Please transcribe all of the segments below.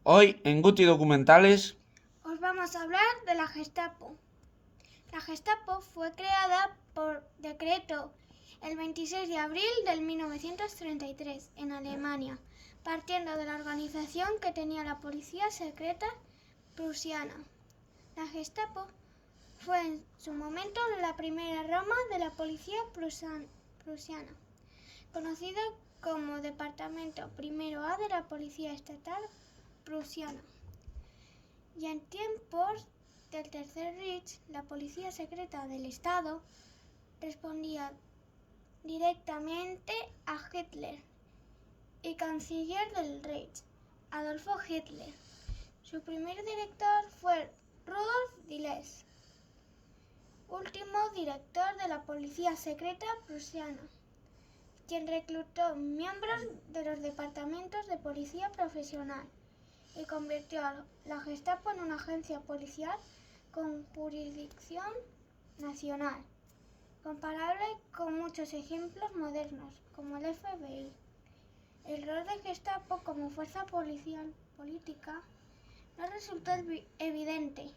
Hoy en Guti Documentales os vamos a hablar de la Gestapo. La Gestapo fue creada por decreto el 26 de abril de 1933 en Alemania, partiendo de la organización que tenía la policía secreta prusiana. La Gestapo fue en su momento la primera rama de la policía prusiana, conocida como Departamento I A de la Policía Estatal Prusiana. Y en tiempos del Tercer Reich, la policía secreta del Estado respondía directamente a Hitler y canciller del Reich, Adolfo Hitler. Su primer director fue Rudolf Diehl, último director de la policía secreta prusiana, quien reclutó miembros de los departamentos de policía profesional y convirtió a la Gestapo en una agencia policial con jurisdicción nacional, comparable con muchos ejemplos modernos, como el FBI. El rol de Gestapo como fuerza policial política no resultó evidente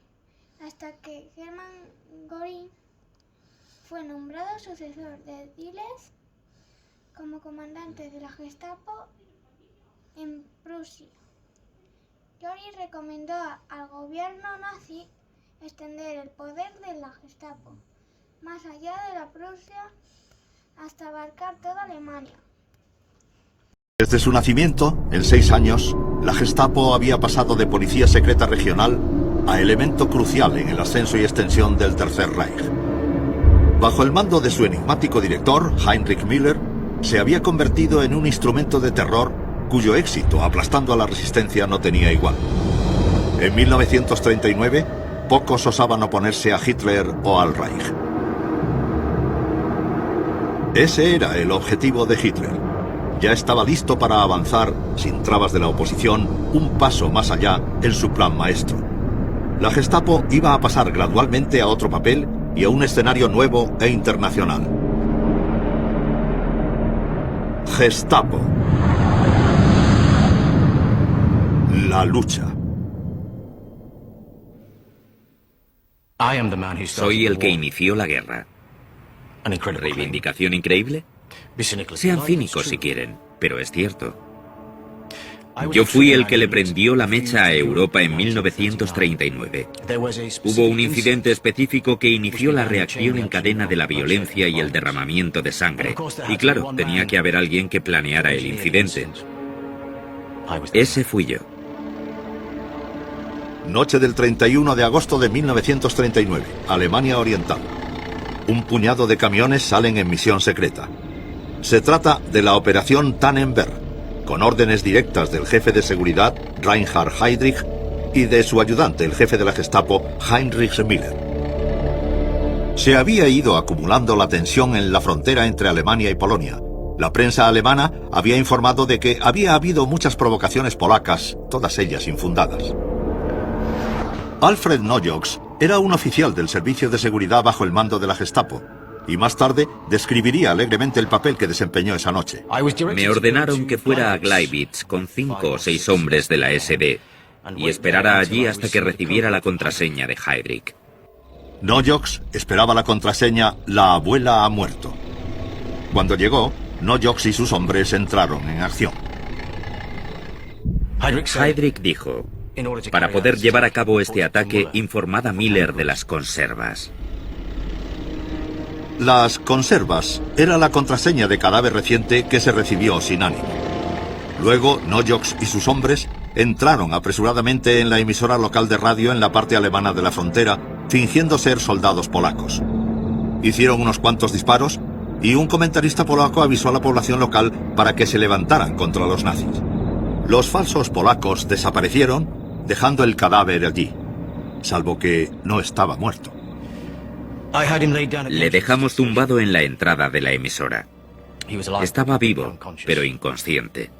hasta que Hermann Göring fue nombrado sucesor de Diehl como comandante de la Gestapo en Prusia. Göring recomendó al gobierno nazi extender el poder de la Gestapo más allá de la Prusia hasta abarcar toda Alemania. Desde su nacimiento, en 6 años, la Gestapo había pasado de policía secreta regional a elemento crucial en el ascenso y extensión del Tercer Reich. Bajo el mando de su enigmático director, Heinrich Müller, se había convertido en un instrumento de terror cuyo éxito aplastando a la resistencia no tenía igual. En 1939, pocos osaban oponerse a Hitler o al Reich. Ese era el objetivo de Hitler. Ya estaba listo para avanzar, sin trabas de la oposición, un paso más allá en su plan maestro. La Gestapo iba a pasar gradualmente a otro papel y a un escenario nuevo e internacional. Gestapo. La lucha. Soy el que inició la guerra. ¿Reivindicación increíble? Sean cínicos si quieren, pero es cierto. Yo fui el que le prendió la mecha a Europa en 1939. Hubo un incidente específico que inició la reacción en cadena de la violencia y el derramamiento de sangre. Y claro, tenía que haber alguien que planeara el incidente. Ese fui yo. Noche del 31 de agosto de 1939, Alemania Oriental. Un puñado de camiones salen en misión secreta. Se trata de la Operación Tannenberg, con órdenes directas del jefe de seguridad, Reinhard Heydrich, y de su ayudante, el jefe de la Gestapo, Heinrich Müller. Se había ido acumulando la tensión en la frontera entre Alemania y Polonia. La prensa alemana había informado de que había habido muchas provocaciones polacas, todas ellas infundadas. Alfred Nojoks era un oficial del servicio de seguridad bajo el mando de la Gestapo, y más tarde describiría alegremente el papel que desempeñó esa noche. Me ordenaron que fuera a Gleiwitz con 5 o 6 hombres de la SD y esperara allí hasta que recibiera la contraseña de Heydrich. Nojoks esperaba la contraseña «La abuela ha muerto». Cuando llegó, Nojoks y sus hombres entraron en acción. Heydrich dijo: para poder llevar a cabo este ataque, informad a Müller de las conservas. Las conservas era la contraseña de cadáver reciente que se recibió sin ánimo. Luego, Nojoks y sus hombres entraron apresuradamente en la emisora local de radio en la parte alemana de la frontera, fingiendo ser soldados polacos. Hicieron unos cuantos disparos y un comentarista polaco avisó a la población local para que se levantaran contra los nazis. Los falsos polacos desaparecieron, dejando el cadáver allí, salvo que no estaba muerto. Le dejamos tumbado en la entrada de la emisora. Estaba vivo, pero inconsciente.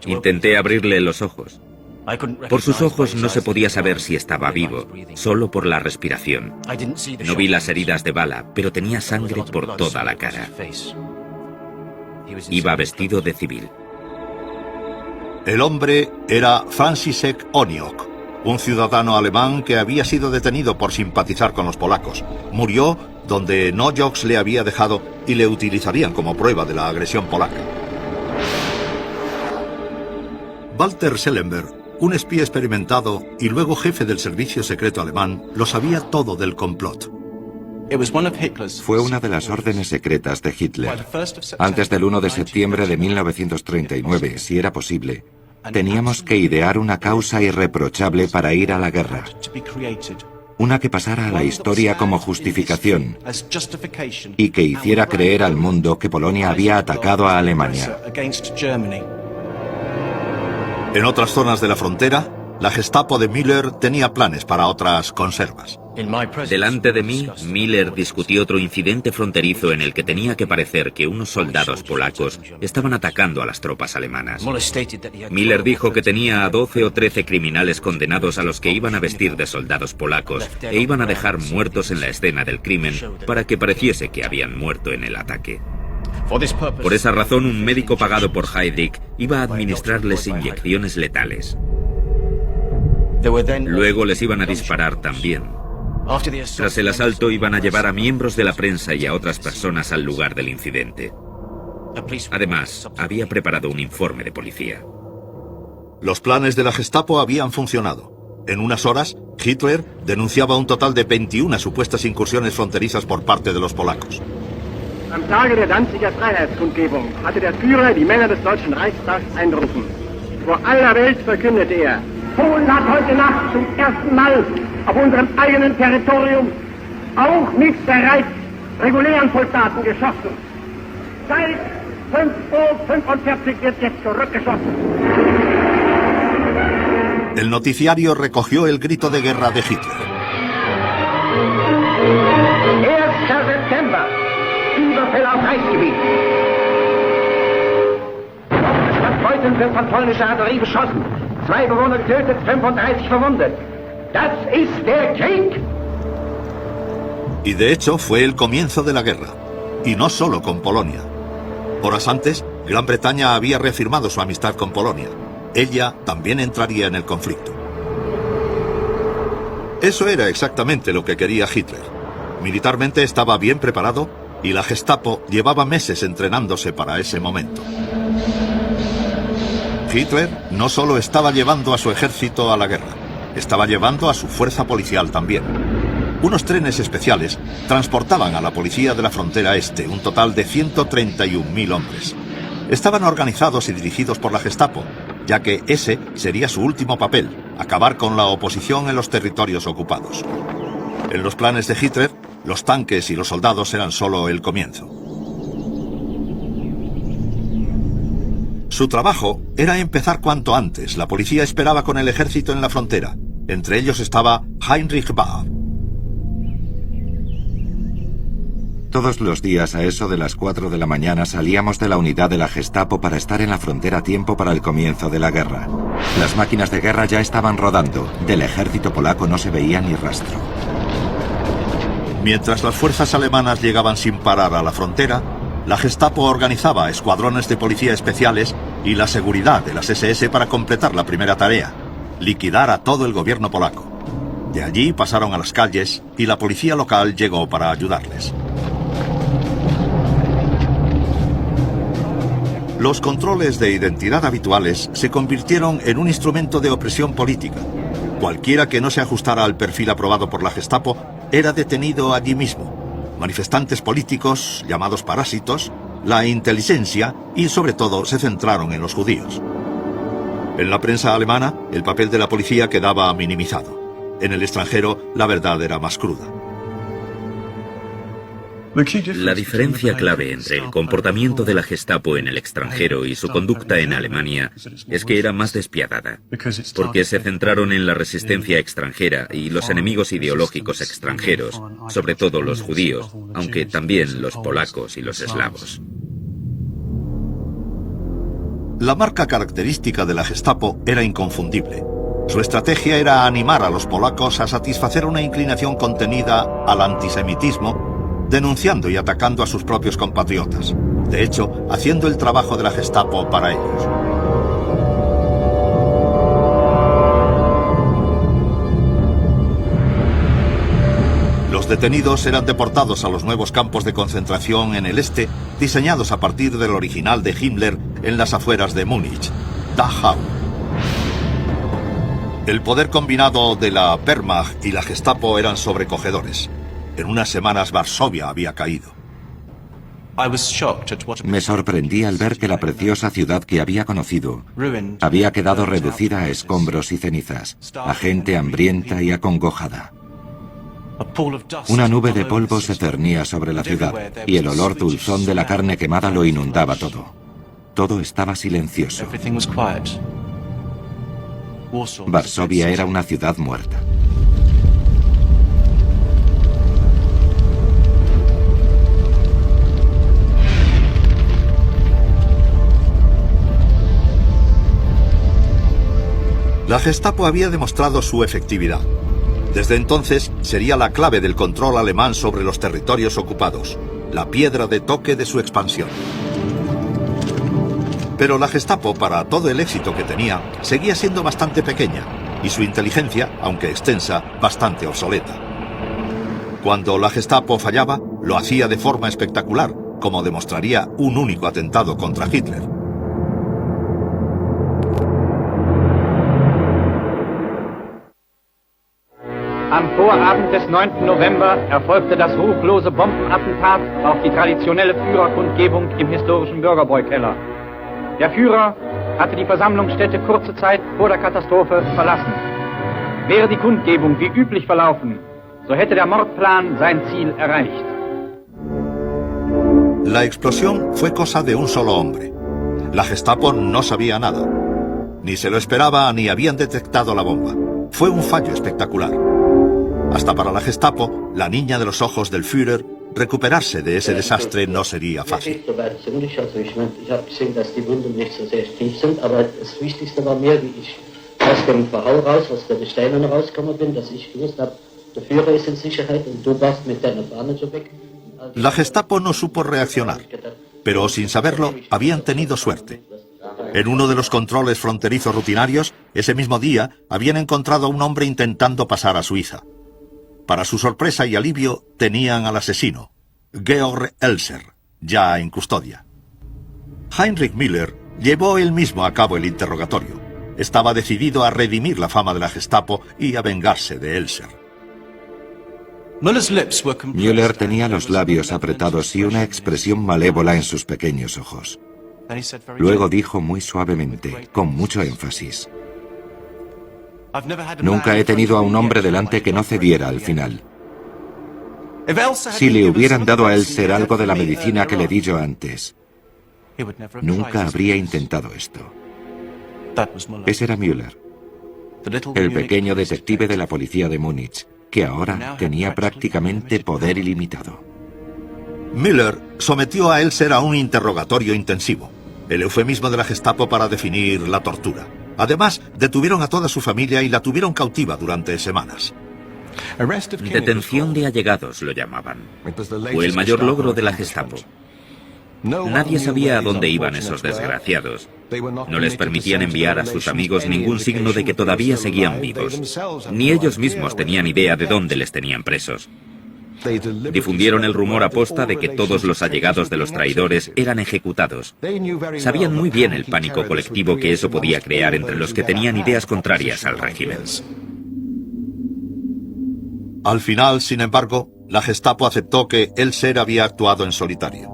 Intenté abrirle los ojos. Por sus ojos no se podía saber si estaba vivo, solo por la respiración. No vi las heridas de bala, pero tenía sangre por toda la cara. Iba vestido de civil. El hombre era Franciszek Oniok, un ciudadano alemán que había sido detenido por simpatizar con los polacos. Murió donde Nojoks le había dejado y le utilizarían como prueba de la agresión polaca. Walter Schellenberg, un espía experimentado y luego jefe del servicio secreto alemán, lo sabía todo del complot. Fue una de las órdenes secretas de Hitler. Antes del 1 de septiembre de 1939, si era posible, teníamos que idear una causa irreprochable para ir a la guerra. Una que pasara a la historia como justificación y que hiciera creer al mundo que Polonia había atacado a Alemania. En otras zonas de la frontera, la Gestapo de Müller tenía planes para otras conservas. Delante de mí, Miller discutió otro incidente fronterizo en el que tenía que parecer que unos soldados polacos estaban atacando a las tropas alemanas. Miller dijo que tenía a 12 o 13 criminales condenados a los que iban a vestir de soldados polacos e iban a dejar muertos en la escena del crimen para que pareciese que habían muerto en el ataque. Por esa razón, un médico pagado por Heydrich iba a administrarles inyecciones letales. Luego les iban a disparar también. Tras el asalto iban a llevar a miembros de la prensa y a otras personas al lugar del incidente. Además, había preparado un informe de policía. Los planes de la Gestapo habían funcionado. En unas horas, Hitler denunciaba un total de 21 supuestas incursiones fronterizas por parte de los polacos. Am Tage der Danziger Freiheitskundgebung hatte der Führer die Männer des Deutschen Reichstags einberufen. Vor aller Welt verkündete Polen hat heute Nacht zum ersten Mal auf unserem eigenen Territorium auch nicht bereits regulären Soldaten geschossen. Seit 5:45 Uhr wird jetzt zurückgeschossen. El noticiario recogió el grito de guerra de Hitler. 1. September, Überfälle auf Reichsgebiet. Stadt Beuthen wird von polnischer Artillerie beschossen. 2 Bewohner getötet, 35 verwundet. Das ist der Krieg. Y de hecho fue el comienzo de la guerra. Y no solo con Polonia. Horas antes, Gran Bretaña había reafirmado su amistad con Polonia. Ella también entraría en el conflicto. Eso era exactamente lo que quería Hitler. Militarmente estaba bien preparado y la Gestapo llevaba meses entrenándose para ese momento. Hitler no solo estaba llevando a su ejército a la guerra, estaba llevando a su fuerza policial también. Unos trenes especiales transportaban a la policía de la frontera este, un total de 131.000 hombres. Estaban organizados y dirigidos por la Gestapo, ya que ese sería su último papel, acabar con la oposición en los territorios ocupados. En los planes de Hitler, los tanques y los soldados eran solo el comienzo. Su trabajo era empezar cuanto antes. La policía esperaba con el ejército en la frontera. Entre ellos estaba Heinrich Bahr. Todos los días a eso de las 4 de la mañana salíamos de la unidad de la Gestapo para estar en la frontera a tiempo para el comienzo de la guerra. Las máquinas de guerra ya estaban rodando. Del ejército polaco no se veía ni rastro. Mientras las fuerzas alemanas llegaban sin parar a la frontera, la Gestapo organizaba escuadrones de policía especiales y la seguridad de las SS para completar la primera tarea, liquidar a todo el gobierno polaco. De allí pasaron a las calles y la policía local llegó para ayudarles. Los controles de identidad habituales se convirtieron en un instrumento de opresión política. Cualquiera que no se ajustara al perfil aprobado por la Gestapo era detenido allí mismo. Manifestantes políticos, llamados parásitos, la inteligencia y sobre todo se centraron en los judíos. En la prensa alemana, el papel de la policía quedaba minimizado. En el extranjero, la verdad era más cruda. La diferencia clave entre el comportamiento de la Gestapo en el extranjero y su conducta en Alemania es que era más despiadada, porque se centraron en la resistencia extranjera y los enemigos ideológicos extranjeros, sobre todo los judíos, aunque también los polacos y los eslavos. La marca característica de la Gestapo era inconfundible. Su estrategia era animar a los polacos a satisfacer una inclinación contenida al antisemitismo, denunciando y atacando a sus propios compatriotas. De hecho, haciendo el trabajo de la Gestapo para ellos. Los detenidos eran deportados a los nuevos campos de concentración en el este, diseñados a partir del original de Himmler en las afueras de Múnich, Dachau. El poder combinado de la Wehrmacht y la Gestapo eran sobrecogedores. En unas semanas Varsovia había caído. Me sorprendí al ver que la preciosa ciudad que había conocido había quedado reducida a escombros y cenizas, a gente hambrienta y acongojada. Una nube de polvo se cernía sobre la ciudad y el olor dulzón de la carne quemada lo inundaba todo. Todo estaba silencioso. Varsovia era una ciudad muerta. La Gestapo había demostrado su efectividad. Desde entonces sería la clave del control alemán sobre los territorios ocupados, la piedra de toque de su expansión. Pero la Gestapo, para todo el éxito que tenía, seguía siendo bastante pequeña y su inteligencia, aunque extensa, bastante obsoleta. Cuando la Gestapo fallaba, lo hacía de forma espectacular, como demostraría un único atentado contra Hitler. Am Vorabend des 9. November erfolgte das ruchlose Bombenattentat auf die traditionelle Führerkundgebung im historischen Bürgerbräukeller. Der Führer hatte die Versammlungsstätte kurze Zeit vor der Katastrophe verlassen. Wäre die Kundgebung wie üblich verlaufen, so hätte der Mordplan sein Ziel erreicht. La explosión fue cosa de un solo hombre. La Gestapo no sabía nada. Ni se lo esperaba ni habían detectado la bomba. Fue un fallo espectacular. Hasta para la Gestapo, la niña de los ojos del Führer, recuperarse de ese desastre no sería fácil. La Gestapo no supo reaccionar, pero sin saberlo habían tenido suerte. En uno de los controles fronterizos rutinarios, ese mismo día, habían encontrado a un hombre intentando pasar a Suiza. Para su sorpresa y alivio, tenían al asesino, Georg Elser, ya en custodia. Heinrich Müller llevó él mismo a cabo el interrogatorio. Estaba decidido a redimir la fama de la Gestapo y a vengarse de Elser. Müller tenía los labios apretados y una expresión malévola en sus pequeños ojos. Luego dijo muy suavemente, con mucho énfasis: nunca he tenido a un hombre delante que no cediera al final. Si le hubieran dado a Elser algo de la medicina que le di yo antes, nunca habría intentado esto. Ese era Müller, el pequeño detective de la policía de Múnich, que ahora tenía prácticamente poder ilimitado. Müller sometió a Elser a un interrogatorio intensivo, el eufemismo de la Gestapo para definir la tortura. Además, detuvieron a toda su familia y la tuvieron cautiva durante semanas. Detención de allegados lo llamaban. Fue el mayor logro de la Gestapo. Nadie sabía a dónde iban esos desgraciados. No les permitían enviar a sus amigos ningún signo de que todavía seguían vivos. Ni ellos mismos tenían idea de dónde les tenían presos. Difundieron el rumor aposta de que todos los allegados de los traidores eran ejecutados. Sabían muy bien el pánico colectivo que eso podía crear entre los que tenían ideas contrarias al régimen. Al final, sin embargo, la Gestapo aceptó que Elser había actuado en solitario.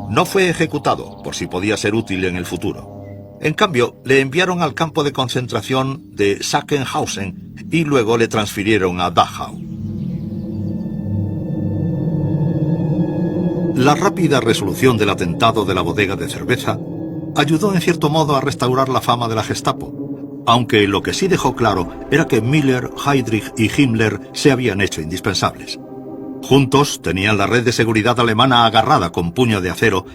No fue ejecutado, por si podía ser útil en el futuro. En cambio, le enviaron al campo de concentración de Sachsenhausen y luego le transfirieron a Dachau. La rápida resolución del atentado de la bodega de cerveza ayudó en cierto modo a restaurar la fama de la Gestapo, aunque lo que sí dejó claro era que Müller, Heydrich y Himmler se habían hecho indispensables. Juntos tenían la red de seguridad alemana agarrada con puño de acero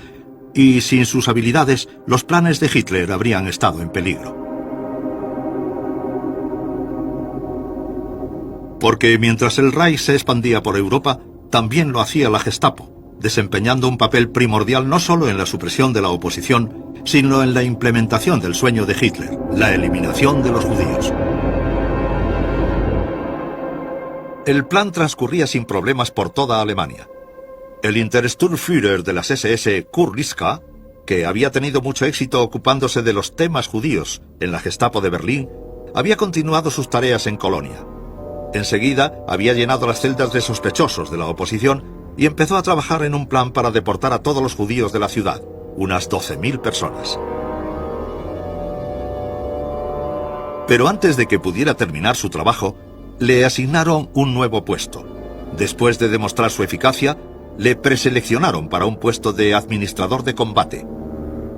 y sin sus habilidades los planes de Hitler habrían estado en peligro. Porque mientras el Reich se expandía por Europa, también lo hacía la Gestapo, desempeñando un papel primordial no solo en la supresión de la oposición, sino en la implementación del sueño de Hitler, la eliminación de los judíos. El plan transcurría sin problemas por toda Alemania. El Intersturmführer de las SS, Kurt Liska, que había tenido mucho éxito ocupándose de los temas judíos en la Gestapo de Berlín, había continuado sus tareas en Colonia. Enseguida había llenado las celdas de sospechosos de la oposición y empezó a trabajar en un plan para deportar a todos los judíos de la ciudad, unas 12.000 personas. Pero antes de que pudiera terminar su trabajo, le asignaron un nuevo puesto. Después de demostrar su eficacia, le preseleccionaron para un puesto de administrador de combate.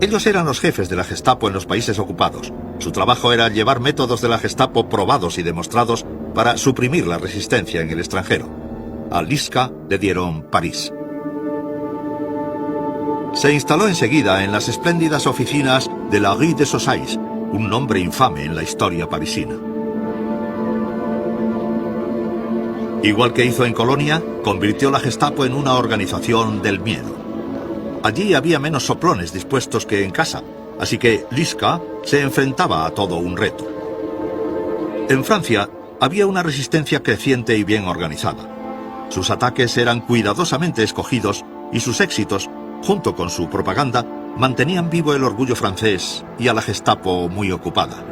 Ellos eran los jefes de la Gestapo en los países ocupados. Su trabajo era llevar métodos de la Gestapo probados y demostrados para suprimir la resistencia en el extranjero. A Liska le dieron París. Se instaló enseguida en las espléndidas oficinas de la Rue des Sosailles, un nombre infame en la historia parisina. Igual que hizo en Colonia, convirtió la Gestapo en una organización del miedo. Allí había menos soplones dispuestos que en casa, así que Liska se enfrentaba a todo un reto. En Francia había una resistencia creciente y bien organizada. Sus ataques eran cuidadosamente escogidos y sus éxitos, junto con su propaganda, mantenían vivo el orgullo francés y a la Gestapo muy ocupada.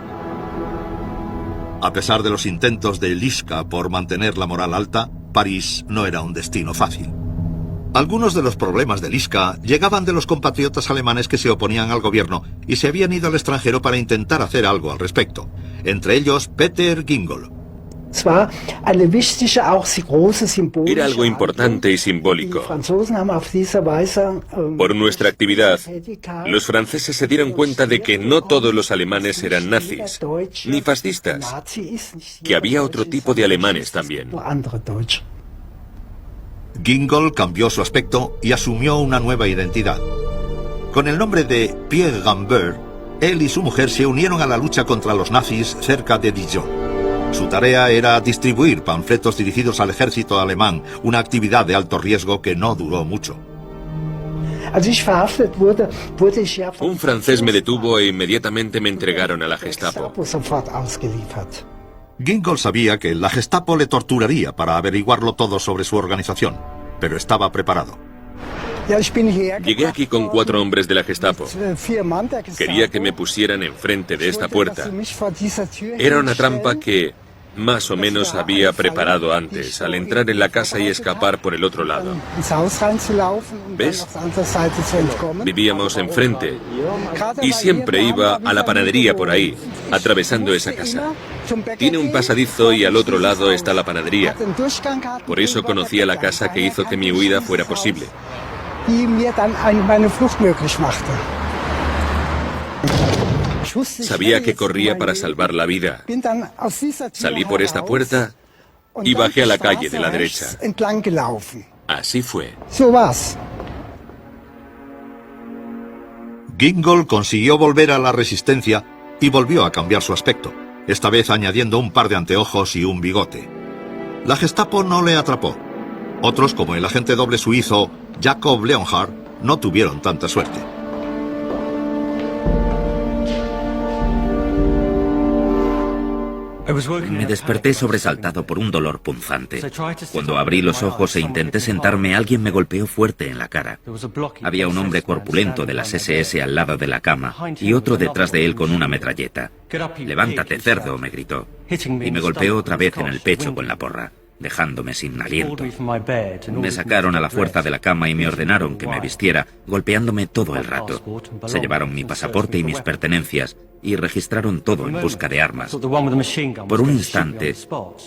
A pesar de los intentos de Liska por mantener la moral alta, París no era un destino fácil. Algunos de los problemas de Liska llegaban de los compatriotas alemanes que se oponían al gobierno y se habían ido al extranjero para intentar hacer algo al respecto. Entre ellos, Peter Gingol. Era algo importante y simbólico. Por nuestra actividad, los franceses se dieron cuenta de que no todos los alemanes eran nazis, ni fascistas, que había otro tipo de alemanes también. Gingol cambió su aspecto y asumió una nueva identidad. Con el nombre de Pierre Gambert, él y su mujer se unieron a la lucha contra los nazis cerca de Dijon. Su tarea era distribuir panfletos dirigidos al ejército alemán, una actividad de alto riesgo que no duró mucho. Un francés me detuvo e inmediatamente me entregaron a la Gestapo. Gingol sabía que la Gestapo le torturaría para averiguarlo todo sobre su organización, pero estaba preparado. Llegué aquí con 4 hombres de la Gestapo. Quería que me pusieran enfrente de esta puerta. Era una trampa que más o menos había preparado antes, al entrar en la casa y escapar por el otro lado. ¿Ves? Vivíamos enfrente y siempre iba a la panadería por ahí, atravesando esa casa. Tiene un pasadizo y al otro lado está la panadería. Por eso conocía la casa que hizo que mi huida fuera posible. Sabía que corría para salvar la vida. Salí por esta puerta y bajé a la calle de la derecha. Así fue. Gingol consiguió volver a la resistencia y volvió a cambiar su aspecto, esta vez añadiendo un par de anteojos y un bigote. La Gestapo no le atrapó. Otros, como el agente doble suizo Jacob Leonhardt, no tuvieron tanta suerte. Me desperté sobresaltado por un dolor punzante. Cuando abrí los ojos e intenté sentarme, alguien me golpeó fuerte en la cara. Había un hombre corpulento de las SS al lado de la cama y otro detrás de él con una metralleta. «Levántate, cerdo», me gritó, y me golpeó otra vez en el pecho con la porra, dejándome sin aliento. Me sacaron a la fuerza de la cama y me ordenaron que me vistiera, golpeándome todo el rato. Se llevaron mi pasaporte y mis pertenencias y registraron todo en busca de armas. Por un instante,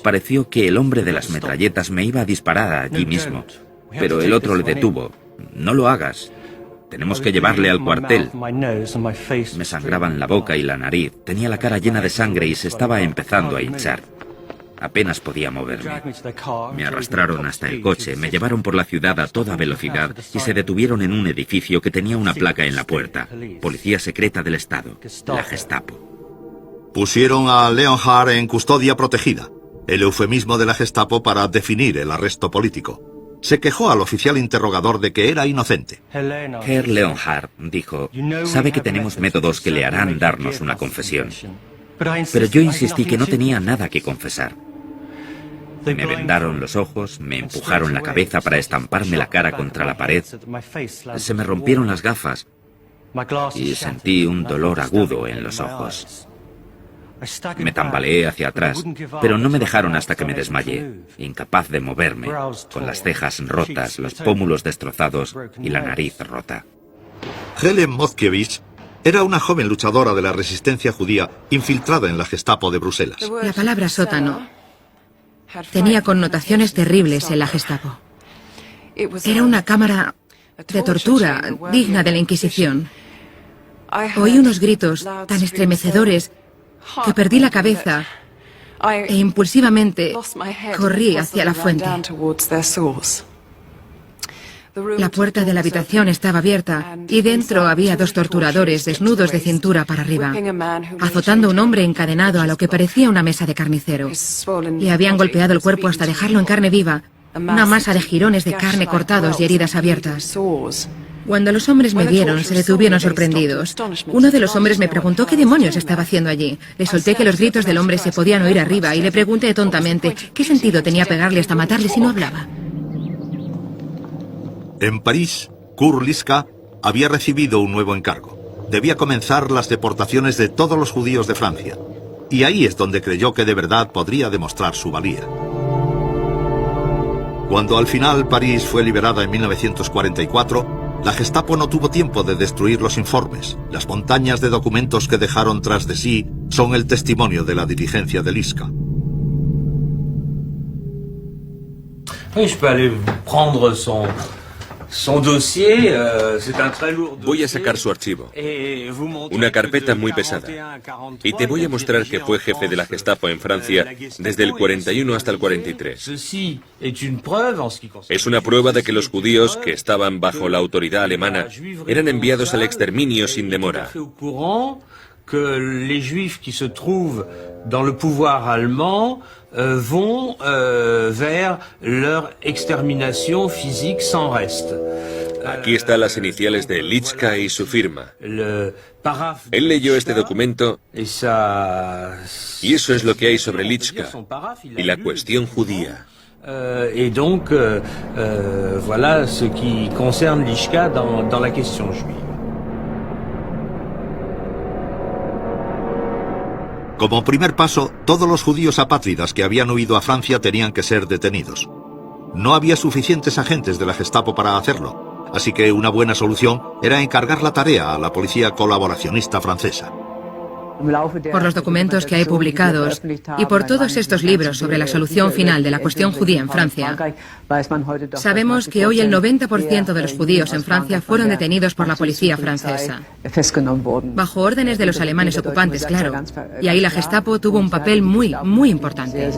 pareció que el hombre de las metralletas me iba a disparar allí mismo, pero el otro le detuvo. «No lo hagas. Tenemos que llevarle al cuartel». Me sangraban la boca y la nariz, tenía la cara llena de sangre y se estaba empezando a hinchar. Apenas podía moverme. Me arrastraron hasta el coche, me llevaron por la ciudad a toda velocidad y se detuvieron en un edificio que tenía una placa en la puerta: Policía Secreta del Estado, la Gestapo. Pusieron a Leonhardt en custodia protegida, el eufemismo de la Gestapo para definir el arresto político. Se quejó al oficial interrogador de que era inocente. Herr Leonhardt dijo: «Sabe que tenemos métodos que le harán darnos una confesión». Pero yo insistí que no tenía nada que confesar. Me vendaron los ojos, me empujaron la cabeza para estamparme la cara contra la pared. Se me rompieron las gafas y sentí un dolor agudo en los ojos. Me tambaleé hacia atrás, pero no me dejaron hasta que me desmayé, incapaz de moverme, con las cejas rotas, los pómulos destrozados y la nariz rota. Helen Motkiewicz era una joven luchadora de la resistencia judía infiltrada en la Gestapo de Bruselas. La palabra sótano tenía connotaciones terribles en la Gestapo. Era una cámara de tortura digna de la Inquisición. Oí unos gritos tan estremecedores que perdí la cabeza e impulsivamente corrí hacia la fuente. La puerta de la habitación estaba abierta y dentro había dos torturadores desnudos de cintura para arriba, azotando a un hombre encadenado a lo que parecía una mesa de carnicero. Le habían golpeado el cuerpo hasta dejarlo en carne viva, una masa de jirones de carne cortados y heridas abiertas. Cuando los hombres me vieron, se detuvieron sorprendidos. Uno de los hombres me preguntó qué demonios estaba haciendo allí. Le solté que los gritos del hombre se podían oír arriba y le pregunté tontamente qué sentido tenía pegarle hasta matarle si no hablaba. En París, Kurt Liska había recibido un nuevo encargo. Debía comenzar las deportaciones de todos los judíos de Francia. Y ahí es donde creyó que de verdad podría demostrar su valía. Cuando al final París fue liberada en 1944, la Gestapo no tuvo tiempo de destruir los informes. Las montañas de documentos que dejaron tras de sí son el testimonio de la diligencia de Liska. Voy a sacar su archivo. Una carpeta muy pesada. Y te voy a mostrar que fue jefe de la Gestapo en Francia desde el 41 hasta el 43. Es una prueba de que los judíos que estaban bajo la autoridad alemana eran enviados al exterminio sin demora. Que les juifs qui se trouvent dans le pouvoir allemand vont vers leur extermination physique sans reste. Aquí están las iniciales de Litzka y su firma. Él leyó este documento y eso es lo que hay sobre Litzka y la cuestión judía. Et donc, voilà ce qui concerne Litzka dans la question juive. Como primer paso, todos los judíos apátridas que habían huido a Francia tenían que ser detenidos. No había suficientes agentes de la Gestapo para hacerlo, así que una buena solución era encargar la tarea a la policía colaboracionista francesa. Por los documentos que hay publicados y por todos estos libros sobre la solución final de la cuestión judía en Francia, sabemos que hoy el 90% de los judíos en Francia fueron detenidos por la policía francesa, bajo órdenes de los alemanes ocupantes, claro, y ahí la Gestapo tuvo un papel muy importante.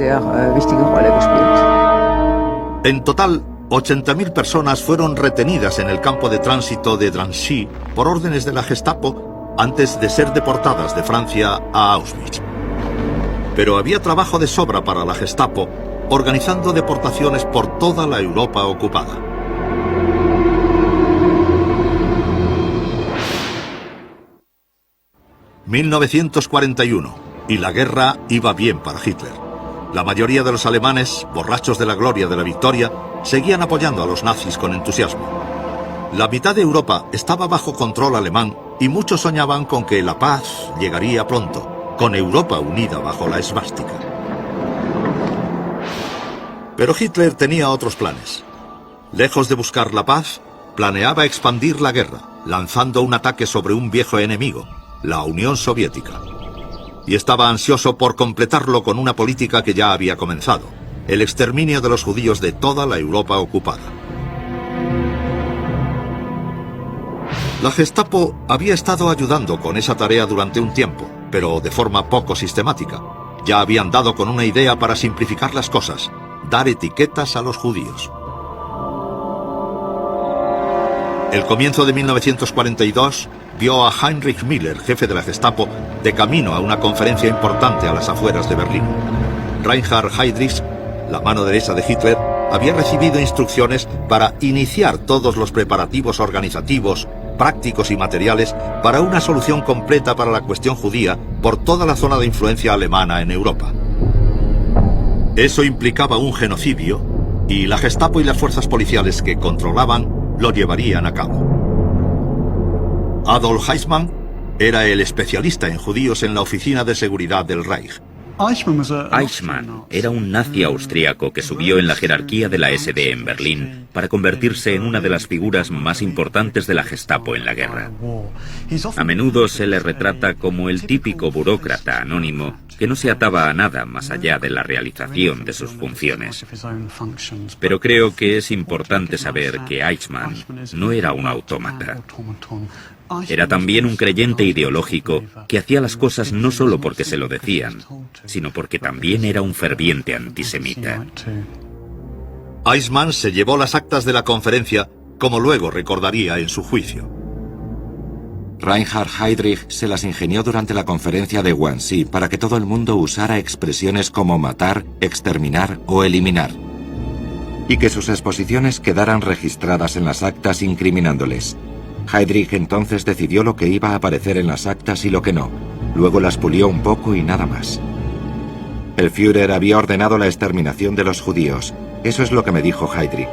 En total, 80.000 personas fueron retenidas en el campo de tránsito de Drancy por órdenes de la Gestapo antes de ser deportadas de Francia a Auschwitz. Pero había trabajo de sobra para la Gestapo, organizando deportaciones por toda la Europa ocupada. ...1941... y la guerra iba bien para Hitler. La mayoría de los alemanes, borrachos de la gloria de la victoria, seguían apoyando a los nazis con entusiasmo. La mitad de Europa estaba bajo control alemán y muchos soñaban con que la paz llegaría pronto, con Europa unida bajo la esvástica. Pero Hitler tenía otros planes. Lejos de buscar la paz, planeaba expandir la guerra, lanzando un ataque sobre un viejo enemigo, la Unión Soviética. Y estaba ansioso por completarlo con una política que ya había comenzado, el exterminio de los judíos de toda la Europa ocupada. La Gestapo había estado ayudando con esa tarea durante un tiempo, pero de forma poco sistemática. Ya habían dado con una idea para simplificar las cosas, dar etiquetas a los judíos. El comienzo de 1942 vio a Heinrich Müller, jefe de la Gestapo, de camino a una conferencia importante a las afueras de Berlín. Reinhard Heydrich, la mano derecha de Hitler, había recibido instrucciones para iniciar todos los preparativos organizativos, prácticos y materiales para una solución completa para la cuestión judía por toda la zona de influencia alemana en Europa. Eso implicaba un genocidio y la Gestapo y las fuerzas policiales que controlaban lo llevarían a cabo. Adolf Eichmann era el especialista en judíos en la Oficina de Seguridad del Reich. Eichmann era un nazi austríaco que subió en la jerarquía de la SD en Berlín para convertirse en una de las figuras más importantes de la Gestapo en la guerra. A menudo se le retrata como el típico burócrata anónimo que no se ataba a nada más allá de la realización de sus funciones. Pero creo que es importante saber que Eichmann no era un autómata. Era también un creyente ideológico que hacía las cosas no solo porque se lo decían, sino porque también era un ferviente antisemita. Eichmann se llevó las actas de la conferencia, como luego recordaría en su juicio. Reinhard Heydrich se las ingenió durante la conferencia de Wannsee para que todo el mundo usara expresiones como matar, exterminar o eliminar, y que sus exposiciones quedaran registradas en las actas incriminándoles. Heydrich entonces decidió lo que iba a aparecer en las actas y lo que no. Luego las pulió un poco y nada más. El Führer había ordenado la exterminación de los judíos. Eso es lo que me dijo Heydrich.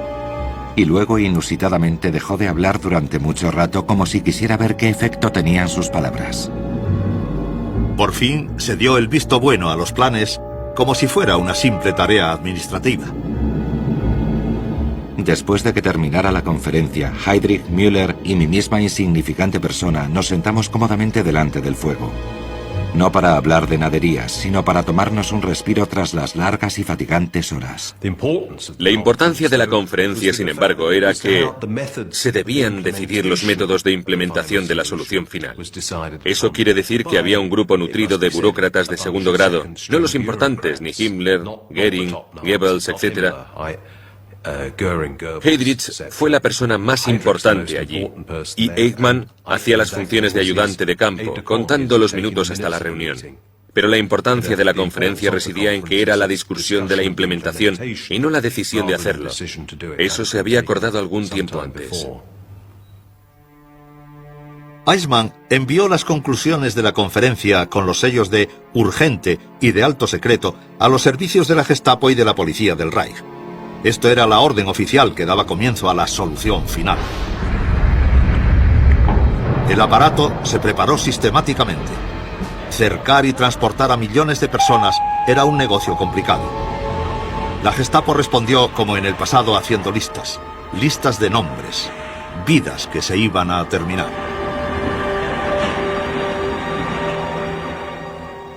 Y luego inusitadamente dejó de hablar durante mucho rato como si quisiera ver qué efecto tenían sus palabras. Por fin se dio el visto bueno a los planes como si fuera una simple tarea administrativa. Después de que terminara la conferencia, Heydrich, Müller y mi misma insignificante persona nos sentamos cómodamente delante del fuego. No para hablar de naderías, sino para tomarnos un respiro tras las largas y fatigantes horas. La importancia de la conferencia, sin embargo, era que se debían decidir los métodos de implementación de la solución final. Eso quiere decir que había un grupo nutrido de burócratas de segundo grado, no los importantes, ni Himmler, Göring, Goebbels, etc. Heydrich fue la persona más importante allí, y Eichmann hacía las funciones de ayudante de campo, contando los minutos hasta la reunión. Pero la importancia de la conferencia residía en que era la discusión de la implementación y no la decisión de hacerlo. Eso se había acordado algún tiempo antes. Eichmann envió las conclusiones de la conferencia con los sellos de urgente y de alto secreto a los servicios de la Gestapo y de la policía del Reich. Esto era la orden oficial que daba comienzo a la solución final. El aparato se preparó sistemáticamente. Cercar y transportar a millones de personas era un negocio complicado. La Gestapo respondió como en el pasado haciendo listas de nombres, vidas que se iban a terminar.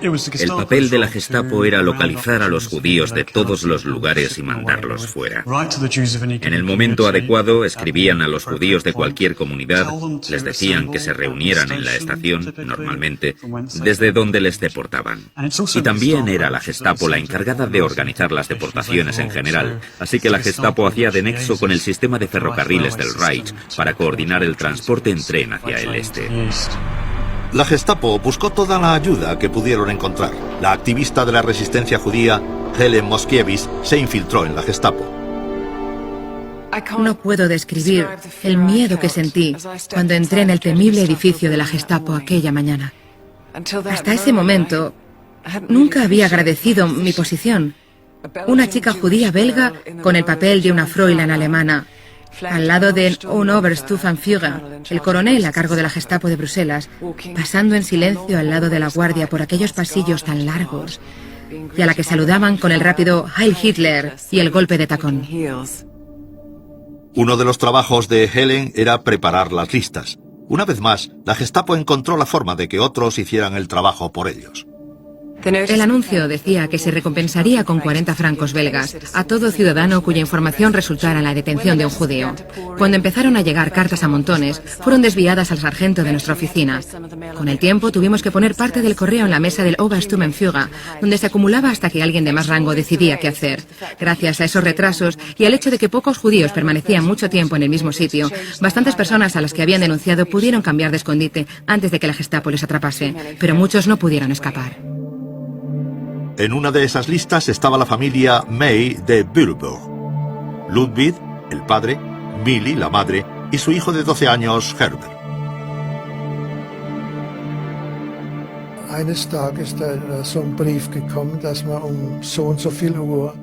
El papel de la Gestapo era localizar a los judíos de todos los lugares y mandarlos fuera. En el momento adecuado escribían a los judíos de cualquier comunidad, les decían que se reunieran en la estación, normalmente, desde donde les deportaban. Y también era la Gestapo la encargada de organizar las deportaciones en general, así que la Gestapo hacía de nexo con el sistema de ferrocarriles del Reich para coordinar el transporte en tren hacia el este. La Gestapo buscó toda la ayuda que pudieron encontrar. La activista de la resistencia judía, Helen Moskiewicz, se infiltró en la Gestapo. No puedo describir el miedo que sentí cuando entré en el temible edificio de la Gestapo aquella mañana. Hasta ese momento, nunca había agradecido mi posición. Una chica judía belga con el papel de una Fräulein alemana, al lado de un Obersturmbannführer, el coronel a cargo de la Gestapo de Bruselas, pasando en silencio al lado de la guardia por aquellos pasillos tan largos, y a la que saludaban con el rápido Heil Hitler y el golpe de tacón. Uno de los trabajos de Helen era preparar las listas. Una vez más, la Gestapo encontró la forma de que otros hicieran el trabajo por ellos. El anuncio decía que se recompensaría con 40 francos belgas a todo ciudadano cuya información resultara en la detención de un judío. Cuando empezaron a llegar cartas a montones, fueron desviadas al sargento de nuestra oficina. Con el tiempo tuvimos que poner parte del correo en la mesa del Obersturmbannführer, donde se acumulaba hasta que alguien de más rango decidía qué hacer. Gracias a esos retrasos y al hecho de que pocos judíos permanecían mucho tiempo en el mismo sitio, bastantes personas a las que habían denunciado pudieron cambiar de escondite antes de que la Gestapo les atrapase, pero muchos no pudieron escapar. En una de esas listas estaba la familia May de Bühlberg. Ludwig, el padre, Millie, la madre, y su hijo de 12 años, Herbert.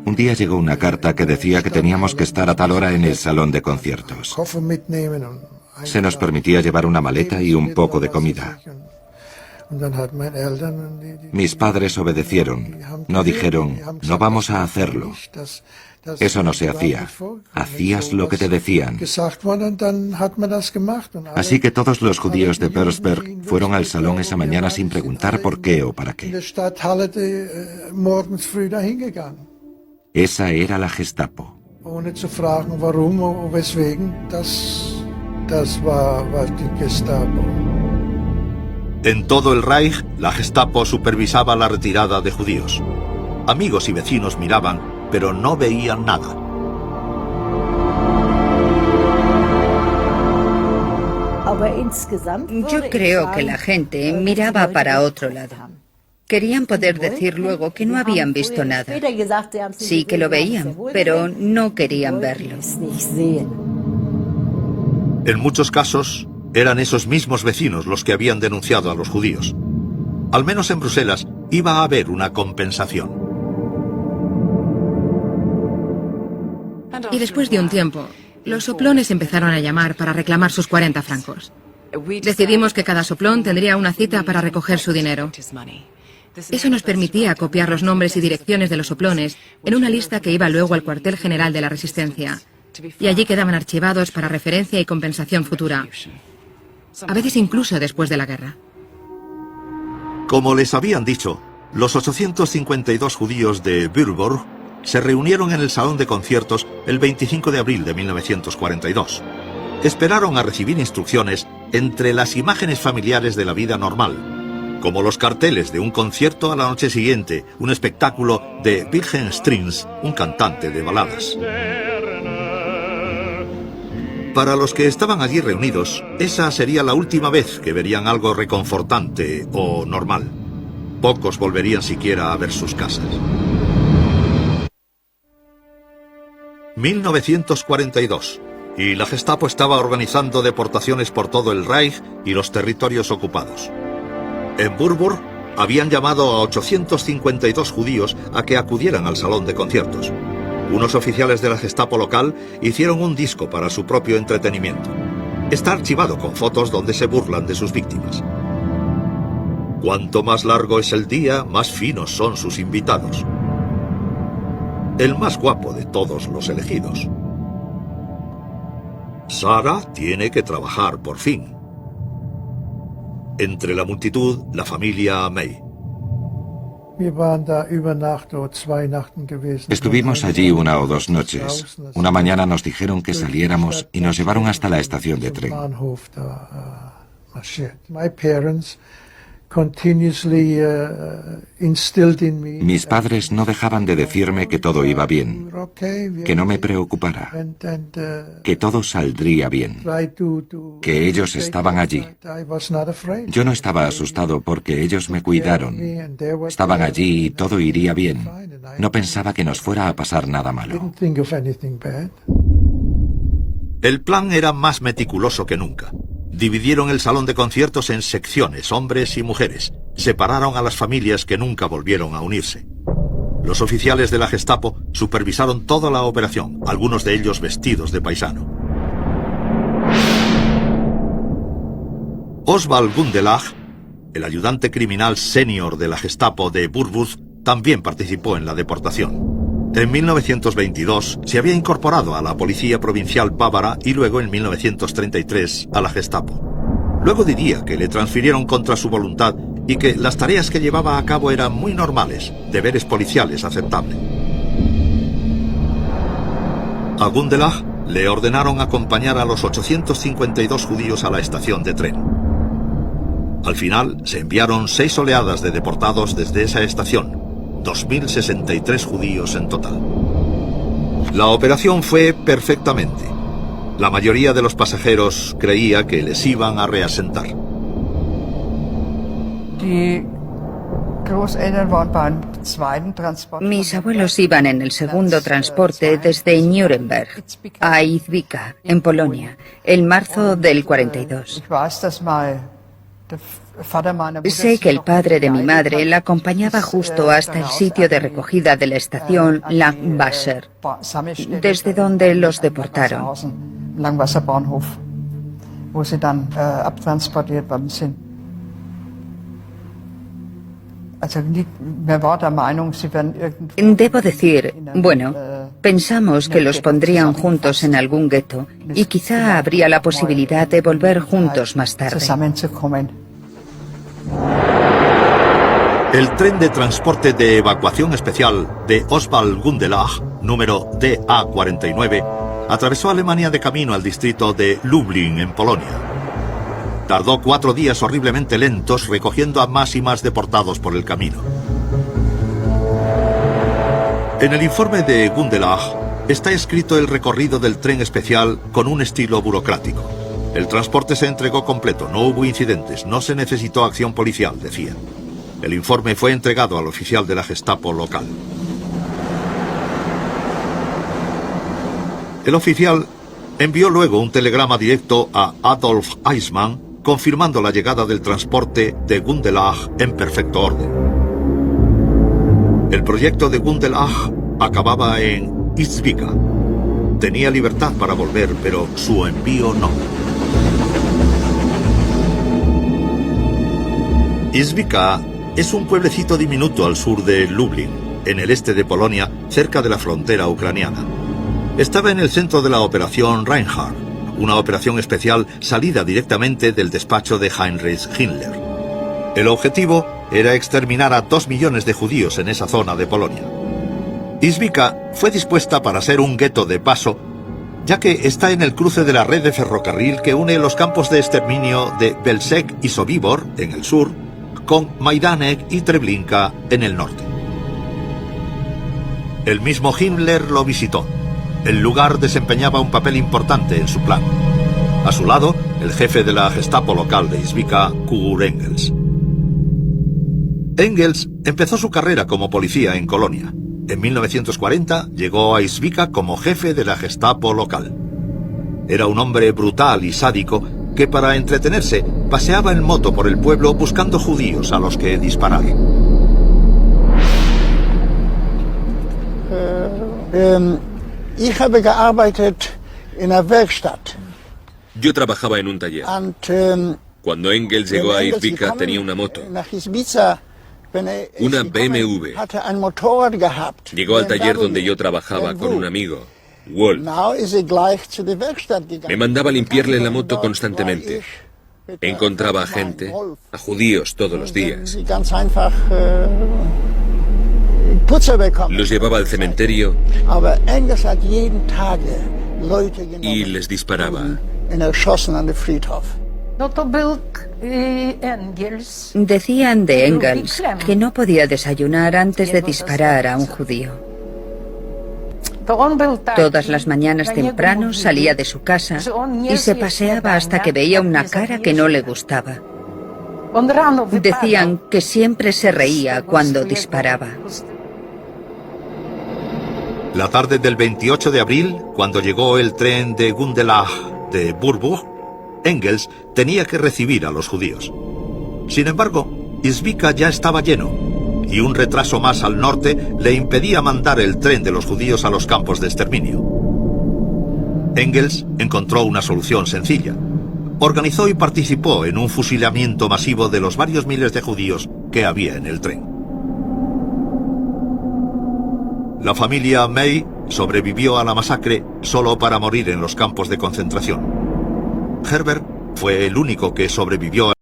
Un día llegó una carta que decía que teníamos que estar a tal hora en el salón de conciertos. Se nos permitía llevar una maleta y un poco de comida. Mis padres obedecieron. No dijeron, no vamos a hacerlo. Eso no se hacía. Hacías lo que te decían. Así que todos los judíos de Petersberg fueron al salón esa mañana sin preguntar por qué o para qué. Esa era la Gestapo. En todo el Reich, la Gestapo supervisaba la retirada de judíos. Amigos y vecinos miraban, pero no veían nada. Yo creo que la gente miraba para otro lado. Querían poder decir luego que no habían visto nada. Sí que lo veían, pero no querían verlo. En muchos casos, eran esos mismos vecinos los que habían denunciado a los judíos. Al menos en Bruselas iba a haber una compensación. Y después de un tiempo, los soplones empezaron a llamar para reclamar sus 40 francos. Decidimos que cada soplón tendría una cita para recoger su dinero. Eso nos permitía copiar los nombres y direcciones de los soplones en una lista que iba luego al cuartel general de la Resistencia. Y allí quedaban archivados para referencia y compensación futura. A veces incluso después de la guerra. Como les habían dicho, los 852 judíos de Würzburg se reunieron en el salón de conciertos el 25 de abril de 1942. Esperaron a recibir instrucciones entre las imágenes familiares de la vida normal, como los carteles de un concierto a la noche siguiente, un espectáculo de Wilhelm Strins, un cantante de baladas. Para los que estaban allí reunidos, esa sería la última vez que verían algo reconfortante o normal. Pocos volverían siquiera a ver sus casas. 1942, y la Gestapo estaba organizando deportaciones por todo el Reich y los territorios ocupados. En Würzburg habían llamado a 852 judíos a que acudieran al salón de conciertos. Unos oficiales de la Gestapo local hicieron un disco para su propio entretenimiento. Está archivado con fotos donde se burlan de sus víctimas. Cuanto más largo es el día, más finos son sus invitados. El más guapo de todos los elegidos. Sara tiene que trabajar por fin. Entre la multitud, la familia May. Estuvimos allí 1 o 2 noches. Una mañana nos dijeron que saliéramos y nos llevaron hasta la estación de tren. Mis padres no dejaban de decirme que todo iba bien, que no me preocupara, que todo saldría bien, que ellos estaban allí. Yo no estaba asustado porque ellos me cuidaron. Estaban allí y todo iría bien. No pensaba que nos fuera a pasar nada malo. El plan era más meticuloso que nunca. Dividieron el salón de conciertos en secciones, hombres y mujeres. Separaron a las familias que nunca volvieron a unirse. Los oficiales de la Gestapo supervisaron toda la operación, algunos de ellos vestidos de paisano. Oswald Gundelach, el ayudante criminal senior de la Gestapo de Würzburg, también participó en la deportación. En 1922 se había incorporado a la Policía Provincial Bávara y luego en 1933 a la Gestapo. Luego diría que le transfirieron contra su voluntad y que las tareas que llevaba a cabo eran muy normales, deberes policiales aceptables. A Gundelach le ordenaron acompañar a los 852 judíos a la estación de tren. Al final se enviaron 6 oleadas de deportados desde esa estación. 2.063 judíos en total. La operación fue perfectamente. La mayoría de los pasajeros creía que les iban a reasentar. Mis abuelos iban en el segundo transporte desde Nuremberg a Izbica, en Polonia, en marzo del 42. Sé que el padre de mi madre la acompañaba justo hasta el sitio de recogida de la estación Langwasser, desde donde los deportaron. Debo decir, bueno, pensamos que los pondrían juntos en algún gueto y quizá habría la posibilidad de volver juntos más tarde. El tren de transporte de evacuación especial de Oswald-Gundelach, número DA49, atravesó Alemania de camino al distrito de Lublin, en Polonia. Tardó 4 días horriblemente lentos recogiendo a más y más deportados por el camino. En el informe de Gundelach está escrito el recorrido del tren especial con un estilo burocrático. El transporte se entregó completo, no hubo incidentes, no se necesitó acción policial, decía. El informe fue entregado al oficial de la Gestapo local. El oficial envió luego un telegrama directo a Adolf Eichmann confirmando la llegada del transporte de Gundelach en perfecto orden. El proyecto de Gundelach acababa en Izbica. Tenía libertad para volver, pero su envío no. Izbica es un pueblecito diminuto al sur de Lublin, en el este de Polonia, cerca de la frontera ucraniana. Estaba en el centro de la operación Reinhardt, una operación especial salida directamente del despacho de Heinrich Himmler. El objetivo era exterminar a 2 millones de judíos en esa zona de Polonia. Izbica fue dispuesta para ser un gueto de paso, ya que está en el cruce de la red de ferrocarril que une los campos de exterminio de Belzec y Sobibor, en el sur, con Majdanek y Treblinka, en el norte. El mismo Himmler lo visitó. El lugar desempeñaba un papel importante en su plan. A su lado, el jefe de la Gestapo local de Izbica, Kurt Engels. Engels empezó su carrera como policía en Colonia. En 1940 llegó a Izbica como jefe de la Gestapo local. Era un hombre brutal y sádico que para entretenerse paseaba en moto por el pueblo buscando judíos a los que disparar. Yo trabajaba en un taller. Cuando Engels llegó a Izbica tenía una moto, una BMW. Llegó al taller donde yo trabajaba con un amigo, Wolf. Me mandaba limpiarle la moto constantemente. Encontraba a gente, a judíos todos los días. Los llevaba al cementerio y les disparaba. Decían de Engels que no podía desayunar antes de disparar a un judío. Todas las mañanas temprano salía de su casa y se paseaba hasta que veía una cara que no le gustaba. Decían que siempre se reía cuando disparaba. La tarde del 28 de abril, cuando llegó el tren de Gundelach de Burburg, Engels tenía que recibir a los judíos. Sin embargo, Izbica ya estaba lleno, y un retraso más al norte le impedía mandar el tren de los judíos a los campos de exterminio. Engels encontró una solución sencilla. Organizó y participó en un fusilamiento masivo de los varios miles de judíos que había en el tren. La familia May sobrevivió a la masacre solo para morir en los campos de concentración. Herbert fue el único que sobrevivió.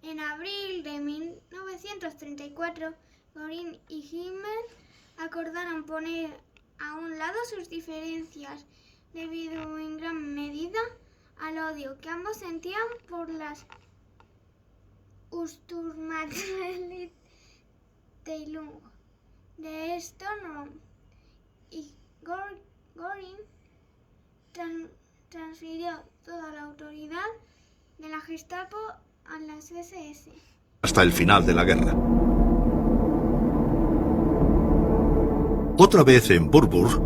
En abril de 1934, Göring y Himmler acordaron poner a un lado sus diferencias debido en gran medida al odio que ambos sentían por las Sturmabteilung de Stonewall, y Göring transfirió toda la autoridad de la Gestapo a las SS. Hasta el final de la guerra. Otra vez en Burburg,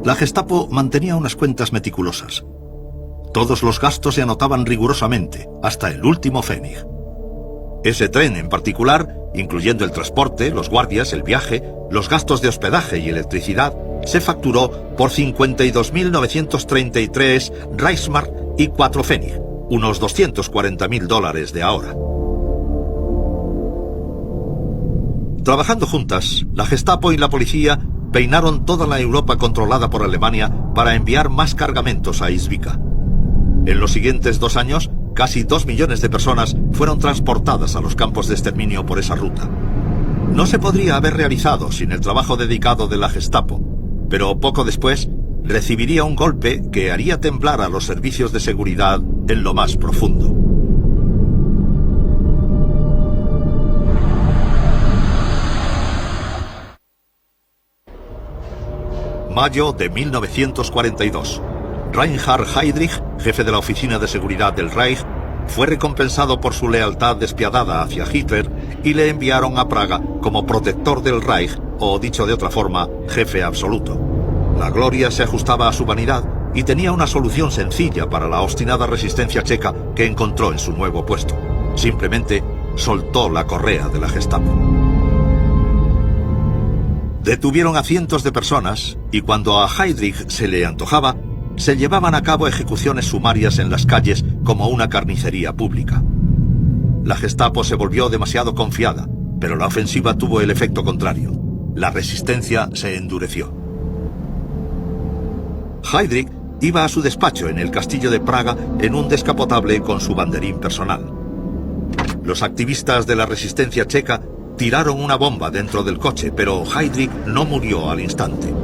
la Gestapo mantenía unas cuentas meticulosas. Todos los gastos se anotaban rigurosamente, hasta el último pfennig. Ese tren en particular, incluyendo el transporte, los guardias, el viaje, los gastos de hospedaje y electricidad, se facturó por 52.933 Reichsmark y 4 pfennig, unos $240.000 de ahora. Trabajando juntas, la Gestapo y la policía peinaron toda la Europa controlada por Alemania para enviar más cargamentos a Izbica. En los siguientes 2 años, casi 2 millones de personas fueron transportadas a los campos de exterminio por esa ruta. No se podría haber realizado sin el trabajo dedicado de la Gestapo, pero poco después recibiría un golpe que haría temblar a los servicios de seguridad en lo más profundo. Mayo de 1942. Reinhard Heydrich, jefe de la Oficina de Seguridad del Reich, fue recompensado por su lealtad despiadada hacia Hitler y le enviaron a Praga como protector del Reich, o dicho de otra forma, jefe absoluto. La gloria se ajustaba a su vanidad y tenía una solución sencilla para la obstinada resistencia checa que encontró en su nuevo puesto. Simplemente soltó la correa de la Gestapo. Detuvieron a cientos de personas y cuando a Heydrich se le antojaba, se llevaban a cabo ejecuciones sumarias en las calles como una carnicería pública. La Gestapo se volvió demasiado confiada, pero la ofensiva tuvo el efecto contrario. La resistencia se endureció. Heydrich iba a su despacho en el castillo de Praga en un descapotable con su banderín personal. Los activistas de la resistencia checa tiraron una bomba dentro del coche, pero Heydrich no murió al instante.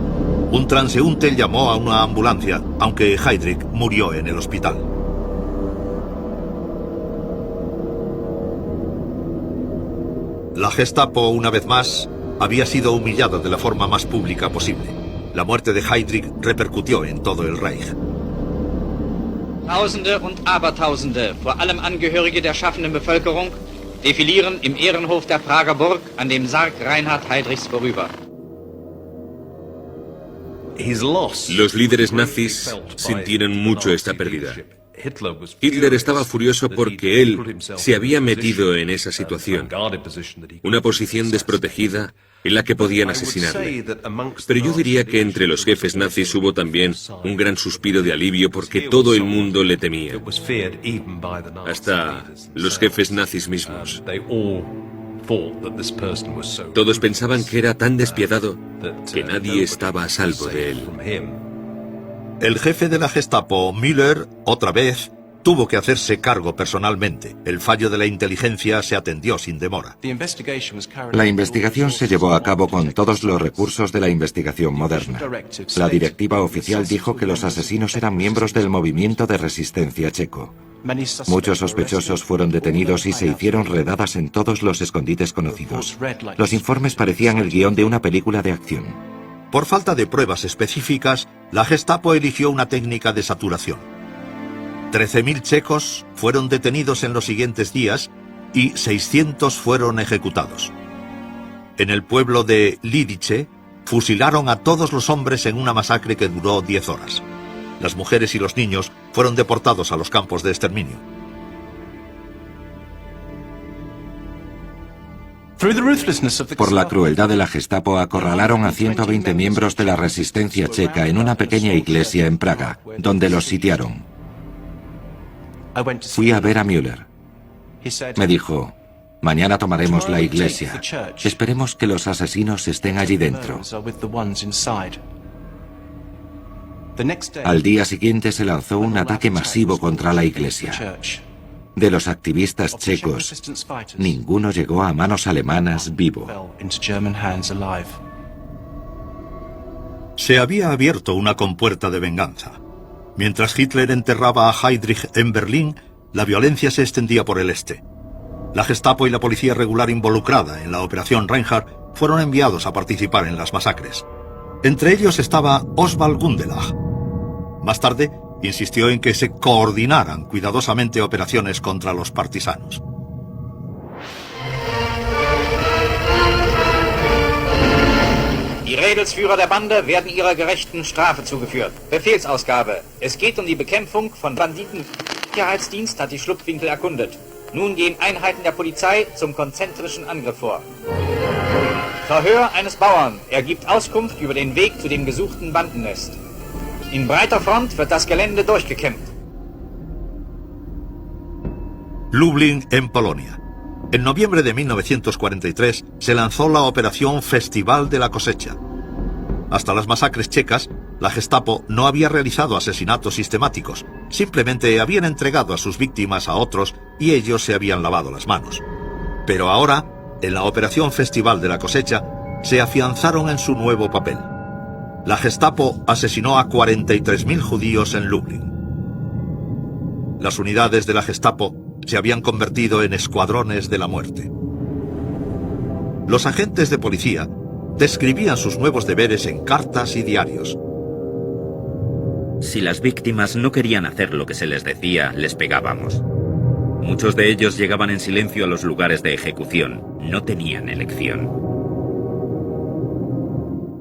Un transeúnte llamó a una ambulancia, aunque Heydrich murió en el hospital. La Gestapo, una vez más, había sido humillada de la forma más pública posible. La muerte de Heydrich repercutió en todo el Reich. Tausende und Abertausende, vor allem Angehörige der schaffenden Bevölkerung, defilieren im Ehrenhof der Prager Burg an dem Sarg Reinhard Heydrichs vorüber. Los líderes nazis sintieron mucho esta pérdida. Hitler estaba furioso porque él se había metido en esa situación, una posición desprotegida en la que podían asesinarle. Pero yo diría que entre los jefes nazis hubo también un gran suspiro de alivio porque todo el mundo le temía, hasta los jefes nazis mismos. Todos pensaban que era tan despiadado que nadie estaba a salvo de él. El jefe de la Gestapo, Müller, otra vez, tuvo que hacerse cargo personalmente. El fallo de la inteligencia se atendió sin demora. La investigación se llevó a cabo con todos los recursos de la investigación moderna. La directiva oficial dijo que los asesinos eran miembros del movimiento de resistencia checo. Muchos sospechosos fueron detenidos y se hicieron redadas en todos los escondites conocidos. Los informes parecían el guión de una película de acción. Por falta de pruebas específicas, la Gestapo eligió una técnica de saturación. 13.000 checos fueron detenidos en los siguientes días y 600 fueron ejecutados. En el pueblo de Lidice, fusilaron a todos los hombres en una masacre que duró 10 horas. Las mujeres y los niños fueron deportados a los campos de exterminio. Por la crueldad de la Gestapo acorralaron a 120 miembros de la resistencia checa en una pequeña iglesia en Praga, donde los sitiaron. Fui a ver a Müller. Me dijo, mañana tomaremos la iglesia. Esperemos que los asesinos estén allí dentro. Al día siguiente se lanzó un ataque masivo contra la iglesia. De los activistas checos, ninguno llegó a manos alemanas vivo. Se había abierto una compuerta de venganza. Mientras Hitler enterraba a Heydrich en Berlín, la violencia se extendía por el este. La Gestapo y la policía regular involucrada en la Operación Reinhardt fueron enviados a participar en las masacres. Entre ellos estaba Oswald Gundelach. Más tarde, insistió en que se coordinaran cuidadosamente operaciones contra los partisanos. Die Rädelsführer der Bande werden ihrer gerechten Strafe zugeführt. Befehlsausgabe. Es geht um die Bekämpfung von Banditen. Der Sicherheitsdienst hat die Schlupfwinkel erkundet. Nun gehen Einheiten der Polizei zum konzentrischen Angriff vor. Verhör eines Bauern. Er gibt Auskunft über den Weg zu dem gesuchten Bandennest. In breiter Front wird das Gelände durchgekämmt. Lublin, en Polonia. En noviembre de 1943 se lanzó la operación Festival de la Cosecha. Hasta las masacres checas, la Gestapo no había realizado asesinatos sistemáticos, simplemente habían entregado a sus víctimas a otros y ellos se habían lavado las manos. Pero ahora, en la operación Festival de la Cosecha, se afianzaron en su nuevo papel. La Gestapo asesinó a 43.000 judíos en Lublin. Las unidades de la Gestapo se habían convertido en escuadrones de la muerte. Los agentes de policía describían sus nuevos deberes en cartas y diarios. Si las víctimas no querían hacer lo que se les decía, les pegábamos. Muchos de ellos llegaban en silencio a los lugares de ejecución. No tenían elección.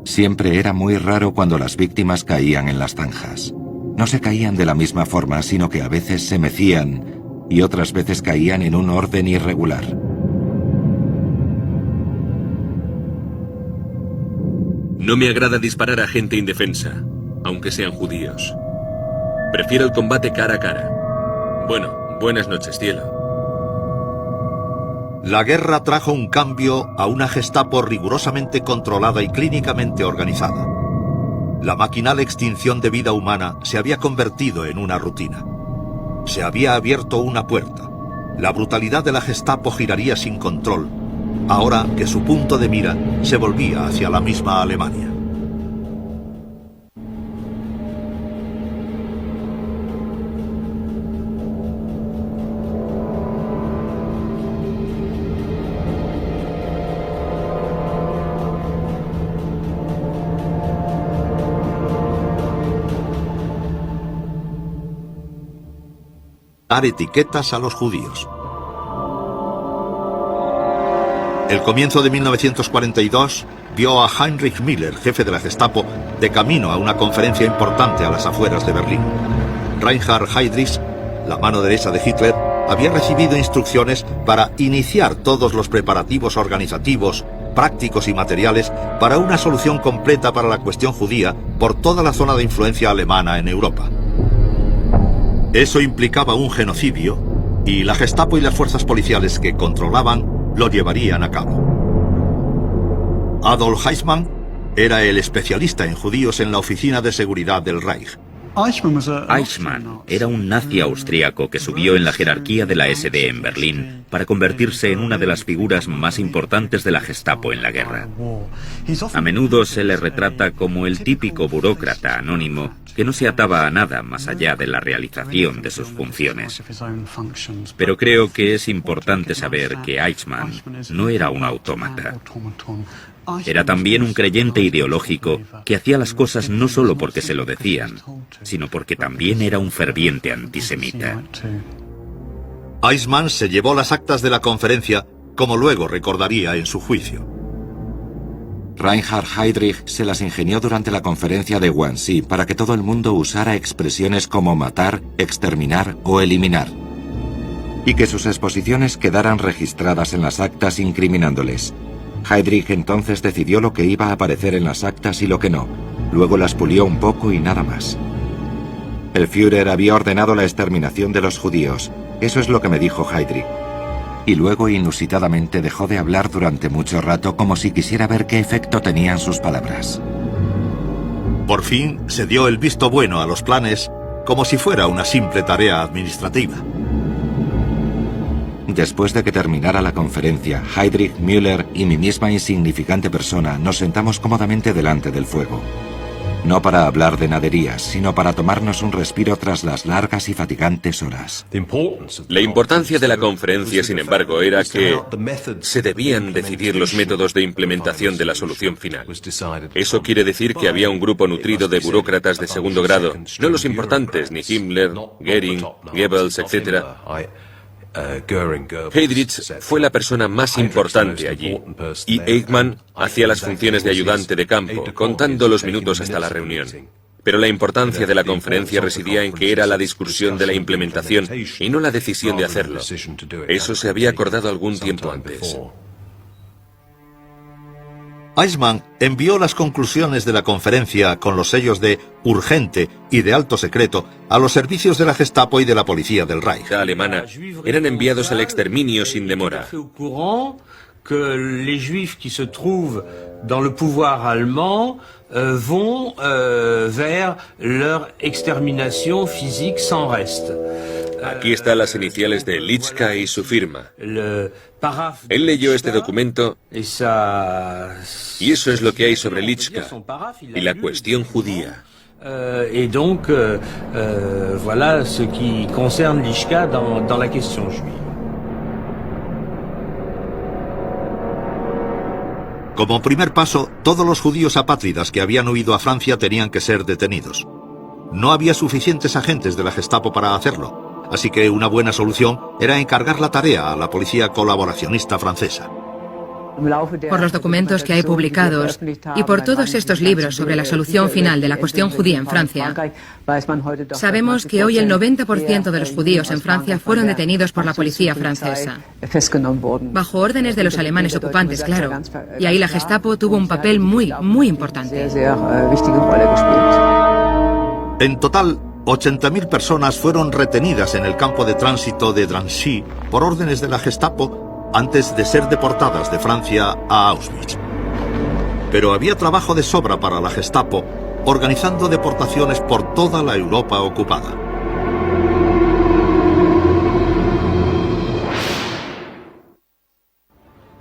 Siempre era muy raro cuando las víctimas caían en las zanjas. No se caían de la misma forma, sino que a veces se mecían y otras veces caían en un orden irregular. No me agrada disparar a gente indefensa, aunque sean judíos. Prefiero el combate cara a cara. Bueno, buenas noches, cielo. La guerra trajo un cambio a una Gestapo rigurosamente controlada y clínicamente organizada. La maquinal extinción de vida humana se había convertido en una rutina. Se había abierto una puerta. La brutalidad de la Gestapo giraría sin control, ahora que su punto de mira se volvía hacia la misma Alemania. Dar etiquetas a los judíos. El comienzo de 1942 vio a Heinrich Müller, jefe de la Gestapo, de camino a una conferencia importante a las afueras de Berlín. Reinhard Heydrich, la mano derecha de Hitler, había recibido instrucciones para iniciar todos los preparativos organizativos, prácticos y materiales para una solución completa para la cuestión judía por toda la zona de influencia alemana en Europa. Eso implicaba un genocidio y la Gestapo y las fuerzas policiales que controlaban lo llevarían a cabo. Adolf Eichmann era el especialista en judíos en la Oficina de Seguridad del Reich. Eichmann era un nazi austríaco que subió en la jerarquía de la SD en Berlín para convertirse en una de las figuras más importantes de la Gestapo en la guerra. A menudo se le retrata como el típico burócrata anónimo que no se ataba a nada más allá de la realización de sus funciones. Pero creo que es importante saber que Eichmann no era un autómata. Era también un creyente ideológico que hacía las cosas no solo porque se lo decían, sino porque también era un ferviente antisemita. Eichmann se llevó las actas de la conferencia, como luego recordaría en su juicio. Reinhard Heydrich se las ingenió durante la conferencia de Wannsee para que todo el mundo usara expresiones como matar, exterminar o eliminar. Y que sus exposiciones quedaran registradas en las actas incriminándoles. Heydrich entonces decidió lo que iba a aparecer en las actas y lo que no. Luego las pulió un poco y nada más. El Führer había ordenado la exterminación de los judíos. Eso es lo que me dijo Heydrich. Y luego inusitadamente dejó de hablar durante mucho rato como si quisiera ver qué efecto tenían sus palabras. Por fin se dio el visto bueno a los planes como si fuera una simple tarea administrativa. Después de que terminara la conferencia, Heydrich, Müller y mi misma insignificante persona nos sentamos cómodamente delante del fuego. No para hablar de naderías, sino para tomarnos un respiro tras las largas y fatigantes horas. La importancia de la conferencia, sin embargo, era que se debían decidir los métodos de implementación de la solución final. Eso quiere decir que había un grupo nutrido de burócratas de segundo grado, no los importantes, ni Himmler, Göring, Goebbels, etc., Heydrich fue la persona más importante allí, y Eichmann hacía las funciones de ayudante de campo, contando los minutos hasta la reunión. Pero la importancia de la conferencia residía en que era la discusión de la implementación y no la decisión de hacerlo. Eso se había acordado algún tiempo antes. Eichmann envió las conclusiones de la conferencia con los sellos de urgente y de alto secreto a los servicios de la Gestapo y de la policía del Reich. La alemana eran enviados al exterminio sin demora. Que les juifs qui se trouvent dans le pouvoir allemand vont vers leur extermination physique sans reste. Aquí están las iniciales de Litschka y su firma. Él leyó este documento y eso es lo que hay sobre Litschka y la cuestión judía. Et donc, voilà ce qui concerne Litschka dans la question juive. Como primer paso, todos los judíos apátridas que habían huido a Francia tenían que ser detenidos. No había suficientes agentes de la Gestapo para hacerlo, así que una buena solución era encargar la tarea a la policía colaboracionista francesa. Por los documentos que hay publicados y por todos estos libros sobre la solución final de la cuestión judía en Francia, sabemos que hoy el 90% de los judíos en Francia fueron detenidos por la policía francesa, bajo órdenes de los alemanes ocupantes, claro, y ahí la Gestapo tuvo un papel muy importante. En total, 80.000 personas fueron retenidas en el campo de tránsito de Drancy por órdenes de la Gestapo antes de ser deportadas de Francia a Auschwitz. Pero había trabajo de sobra para la Gestapo, organizando deportaciones por toda la Europa ocupada.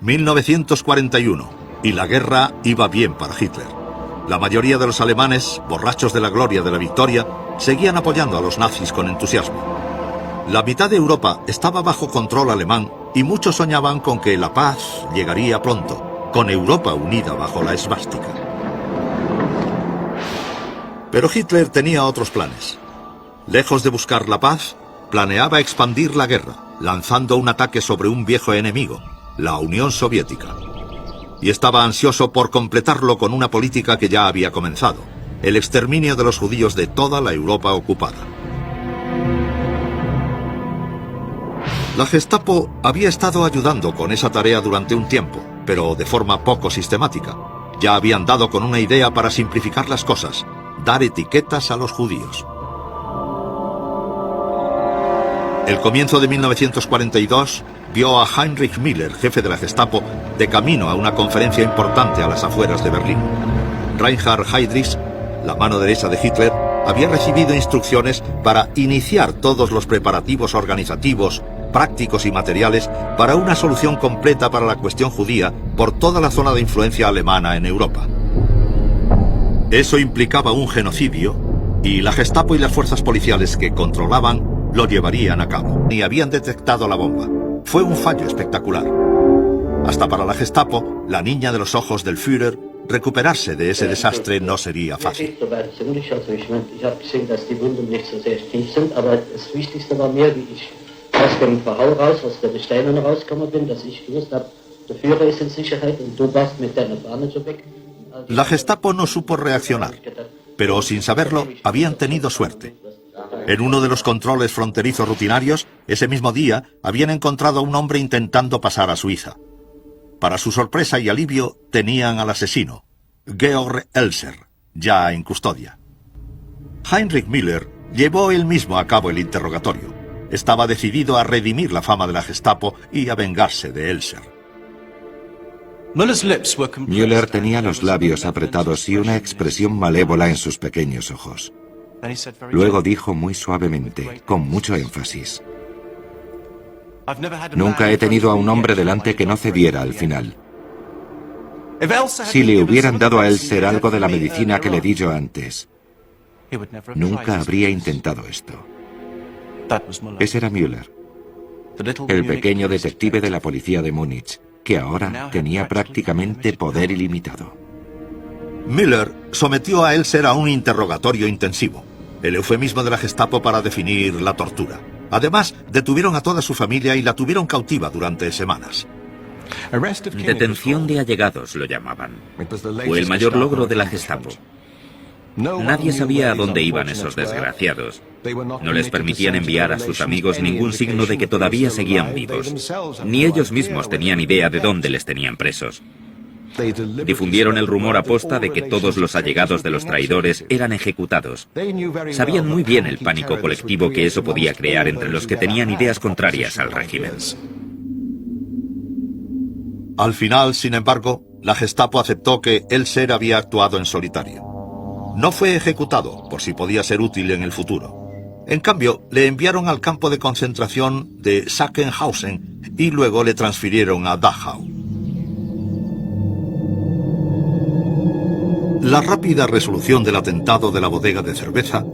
...1941... y la guerra iba bien para Hitler. La mayoría de los alemanes, borrachos de la gloria de la victoria, seguían apoyando a los nazis con entusiasmo. La mitad de Europa estaba bajo control alemán y muchos soñaban con que la paz llegaría pronto, con Europa unida bajo la esvástica. Pero Hitler tenía otros planes. Lejos de buscar la paz, planeaba expandir la guerra, lanzando un ataque sobre un viejo enemigo, la Unión Soviética. Y estaba ansioso por completarlo con una política que ya había comenzado, el exterminio de los judíos de toda la Europa ocupada. La Gestapo había estado ayudando con esa tarea durante un tiempo, pero de forma poco sistemática. Ya habían dado con una idea para simplificar las cosas, dar etiquetas a los judíos. El comienzo de 1942 vio a Heinrich Müller, jefe de la Gestapo, de camino a una conferencia importante a las afueras de Berlín. Reinhard Heydrich, la mano derecha de Hitler, había recibido instrucciones para iniciar todos los preparativos organizativos, prácticos y materiales para una solución completa para la cuestión judía por toda la zona de influencia alemana en Europa. Eso implicaba un genocidio y la Gestapo y las fuerzas policiales que controlaban lo llevarían a cabo. Ni habían detectado la bomba. Fue un fallo espectacular. Hasta para la Gestapo, la niña de los ojos del Führer, recuperarse de ese desastre no sería fácil. La Gestapo no supo reaccionar, pero sin saberlo habían tenido suerte. En uno de los controles fronterizos rutinarios, ese mismo día, habían encontrado a un hombre intentando pasar a Suiza. Para su sorpresa y alivio, tenían al asesino, Georg Elser, ya en custodia. Heinrich Müller llevó él mismo a cabo el interrogatorio. Estaba decidido a redimir la fama de la Gestapo y a vengarse de Elser. Müller tenía los labios apretados y una expresión malévola en sus pequeños ojos. Luego dijo muy suavemente, con mucho énfasis: nunca he tenido a un hombre delante que no cediera al final. Si le hubieran dado a Elser algo de la medicina que le di yo antes, nunca habría intentado esto. Ese era Müller, el pequeño detective de la policía de Múnich, que ahora tenía prácticamente poder ilimitado. Müller sometió a Elser a un interrogatorio intensivo, el eufemismo de la Gestapo para definir la tortura. Además, detuvieron a toda su familia y la tuvieron cautiva durante semanas. Detención de allegados lo llamaban. Fue el mayor logro de la Gestapo. Nadie sabía a dónde iban esos desgraciados. No les permitían enviar a sus amigos ningún signo de que todavía seguían vivos. Ni ellos mismos tenían idea de dónde les tenían presos. Difundieron el rumor aposta de que todos los allegados de los traidores eran ejecutados. Sabían muy bien el pánico colectivo que eso podía crear entre los que tenían ideas contrarias al régimen. Al final, sin embargo, la Gestapo aceptó que Elser había actuado en solitario. No fue ejecutado, por si podía ser útil en el futuro. En cambio, le enviaron al campo de concentración de Sachsenhausen y luego le transfirieron a Dachau. La rápida resolución del atentado de la bodega de cerveza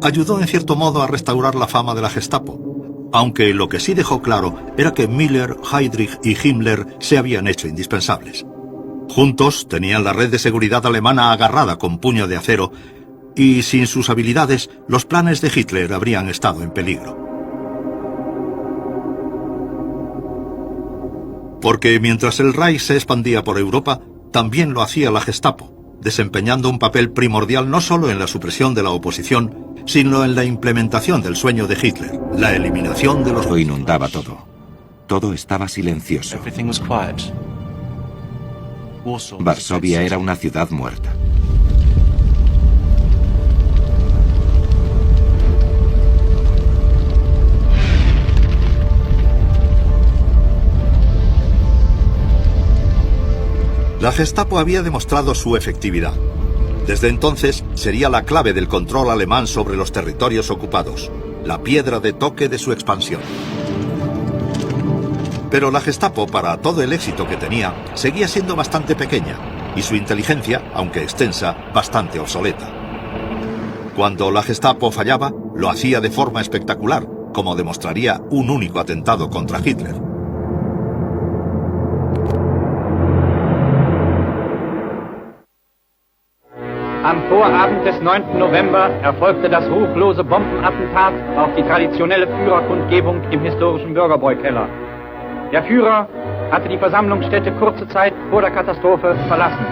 ayudó en cierto modo a restaurar la fama de la Gestapo, aunque lo que sí dejó claro era que Müller, Heydrich y Himmler se habían hecho indispensables. Juntos tenían la red de seguridad alemana agarrada con puño de acero y sin sus habilidades los planes de Hitler habrían estado en peligro. Porque mientras el Reich se expandía por Europa, también lo hacía la Gestapo, desempeñando un papel primordial no solo en la supresión de la oposición, sino en la implementación del sueño de Hitler, la eliminación de los... Lo inundaba todo. Todo estaba silencioso. Varsovia era una ciudad muerta. La Gestapo había demostrado su efectividad. Desde entonces sería la clave del control alemán sobre los territorios ocupados, la piedra de toque de su expansión. Pero la Gestapo, para todo el éxito que tenía, seguía siendo bastante pequeña y su inteligencia, aunque extensa, bastante obsoleta. Cuando la Gestapo fallaba, lo hacía de forma espectacular, como demostraría un único atentado contra Hitler. Am Vorabend des 9. November erfolgte das ruchlose Bombenattentat auf die traditionelle Führerkundgebung im historischen Bürgerbräukeller. Der Führer hatte die Versammlungsstätte kurze Zeit vor der Katastrophe verlassen.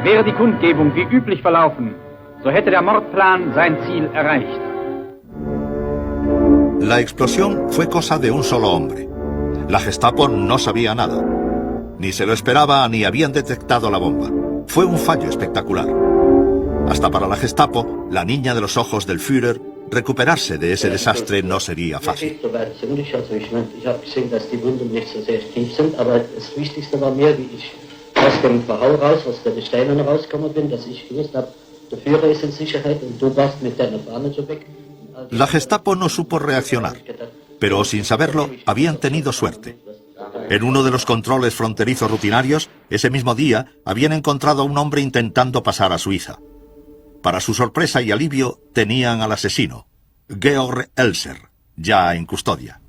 Wäre die Kundgebung wie üblich verlaufen, so hätte der Mordplan sein Ziel erreicht. La explosión fue cosa de un solo hombre. La Gestapo no sabía nada. Ni se lo esperaba ni habían detectado la bomba. Fue un fallo espectacular. Hasta para la Gestapo, la niña de los ojos del Führer, recuperarse de ese desastre no sería fácil. La Gestapo no supo reaccionar, pero sin saberlo habían tenido suerte. En uno de los controles fronterizos rutinarios, ese mismo día, habían encontrado a un hombre intentando pasar a Suiza. Para su sorpresa y alivio, tenían al asesino, Georg Elser, ya en custodia.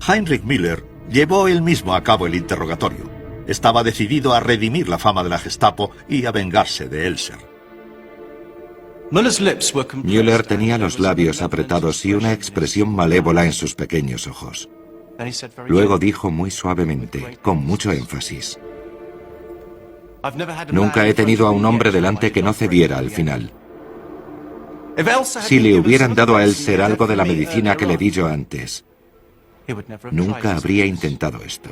Heinrich Müller llevó él mismo a cabo el interrogatorio. Estaba decidido a redimir la fama de la Gestapo y a vengarse de Elser. Müller tenía los labios apretados y una expresión malévola en sus pequeños ojos. Luego dijo muy suavemente, con mucho énfasis: nunca he tenido a un hombre delante que no cediera al final. Si le hubieran dado a Elser algo de la medicina que le di yo antes, nunca habría intentado esto.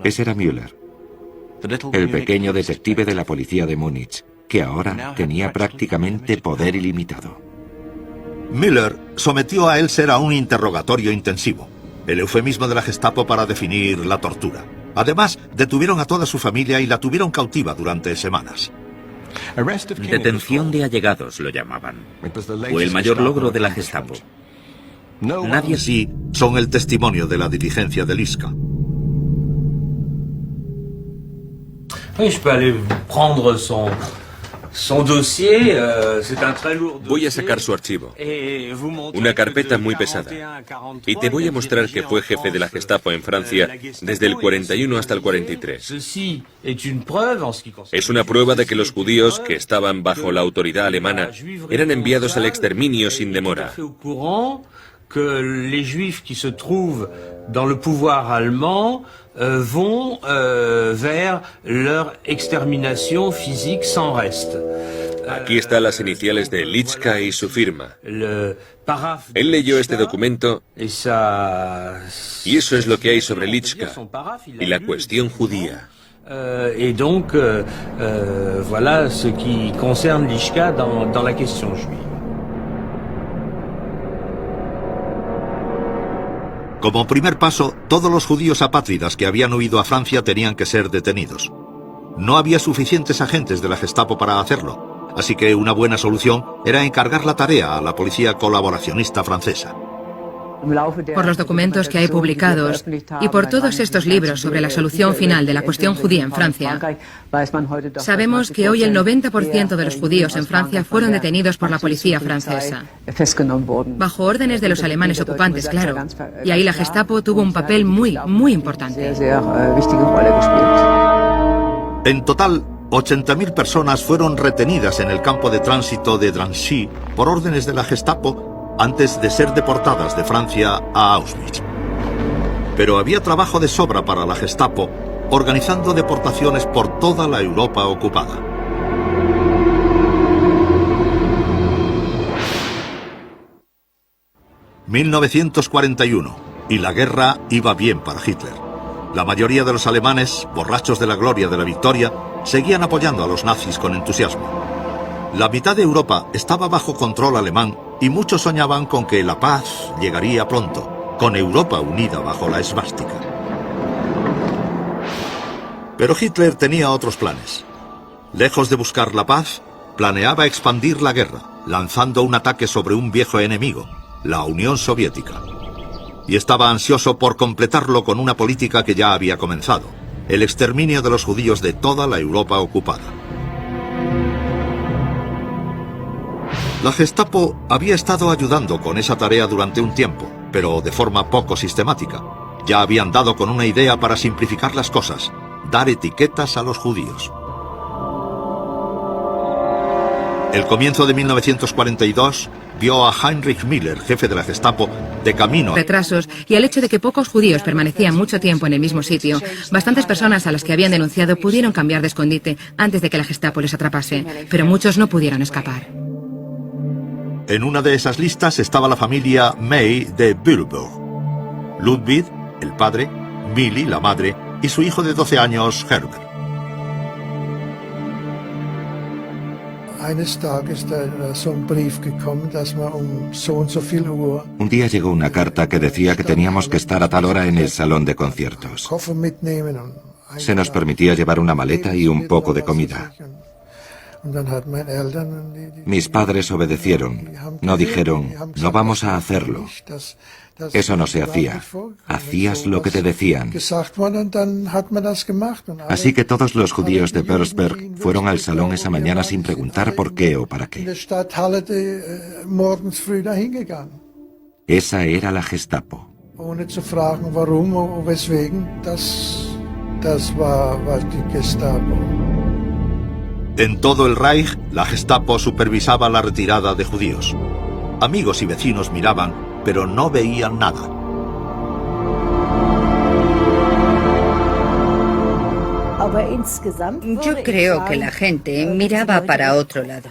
Ese era Müller, el pequeño detective de la policía de Múnich, que ahora tenía prácticamente poder ilimitado. Müller sometió a Elser a un interrogatorio intensivo, el eufemismo de la Gestapo para definir la tortura. Además, detuvieron a toda su familia y la tuvieron cautiva durante semanas. Detención de allegados lo llamaban. Fue el mayor logro de la Gestapo. Nadie sí son el testimonio de la diligencia de Liska. Voy a sacar su archivo, una carpeta muy pesada, y te voy a mostrar que fue jefe de la Gestapo en Francia desde el 41 hasta el 43. Es una prueba de que los judíos que estaban bajo la autoridad alemana eran enviados al exterminio sin demora. Que les juifs qui se trouvent dans le pouvoir allemand vont vers leur extermination physique sans reste. Aquí están las iniciales de Litschka y su firma. Él leyó este documento y eso es lo que hay sobre Litschka y la cuestión judía. Et donc, voilà ce qui concerne Litschka dans la question juive. Como primer paso, todos los judíos apátridas que habían huido a Francia tenían que ser detenidos. No había suficientes agentes de la Gestapo para hacerlo, así que una buena solución era encargar la tarea a la policía colaboracionista francesa. Por los documentos que hay publicados y por todos estos libros sobre la solución final de la cuestión judía en Francia, sabemos que hoy el 90% de los judíos en Francia fueron detenidos por la policía francesa, bajo órdenes de los alemanes ocupantes, claro, y ahí la Gestapo tuvo un papel muy importante. En total, 80.000 personas fueron retenidas en el campo de tránsito de Drancy por órdenes de la Gestapo antes de ser deportadas de Francia a Auschwitz. Pero había trabajo de sobra para la Gestapo, organizando deportaciones por toda la Europa ocupada. ...1941... y la guerra iba bien para Hitler. La mayoría de los alemanes, borrachos de la gloria de la victoria, seguían apoyando a los nazis con entusiasmo. La mitad de Europa estaba bajo control alemán y muchos soñaban con que la paz llegaría pronto, con Europa unida bajo la esvástica. Pero Hitler tenía otros planes. Lejos de buscar la paz, planeaba expandir la guerra, lanzando un ataque sobre un viejo enemigo, la Unión Soviética. Y estaba ansioso por completarlo con una política que ya había comenzado, el exterminio de los judíos de toda la Europa ocupada. La Gestapo había estado ayudando con esa tarea durante un tiempo, pero de forma poco sistemática. Ya habían dado con una idea para simplificar las cosas, dar etiquetas a los judíos. El comienzo de 1942 vio a Heinrich Müller, jefe de la Gestapo, de camino. Retrasos y al hecho de que pocos judíos permanecían mucho tiempo en el mismo sitio, bastantes personas a las que habían denunciado pudieron cambiar de escondite antes de que la Gestapo les atrapase, pero muchos no pudieron escapar. En una de esas listas estaba la familia May de Bühlberg. Ludwig, el padre, Millie, la madre, y su hijo de 12 años, Herbert. Un día llegó una carta que decía que teníamos que estar a tal hora en el salón de conciertos. Se nos permitía llevar una maleta y un poco de comida. Mis padres obedecieron. No dijeron, no vamos a hacerlo. Eso no se hacía. Hacías lo que te decían. Así que todos los judíos de Würzburg fueron al salón esa mañana sin preguntar por qué o para qué. Esa era la Gestapo. En todo el Reich, la Gestapo supervisaba la retirada de judíos. Amigos y vecinos miraban, pero no veían nada. Yo creo que la gente miraba para otro lado.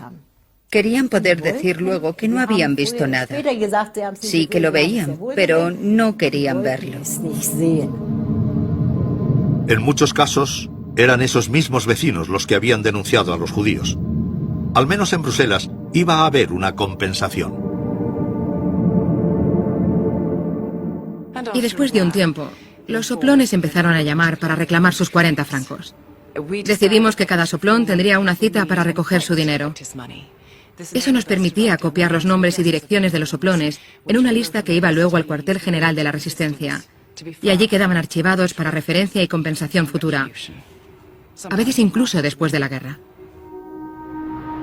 Querían poder decir luego que no habían visto nada. Sí que lo veían, pero no querían verlo. En muchos casos, eran esos mismos vecinos los que habían denunciado a los judíos. Al menos en Bruselas iba a haber una compensación. Y después de un tiempo, los soplones empezaron a llamar para reclamar sus 40 francos. Decidimos que cada soplón tendría una cita para recoger su dinero. Eso nos permitía copiar los nombres y direcciones de los soplones en una lista que iba luego al cuartel general de la Resistencia. Y allí quedaban archivados para referencia y compensación futura. A veces incluso después de la guerra.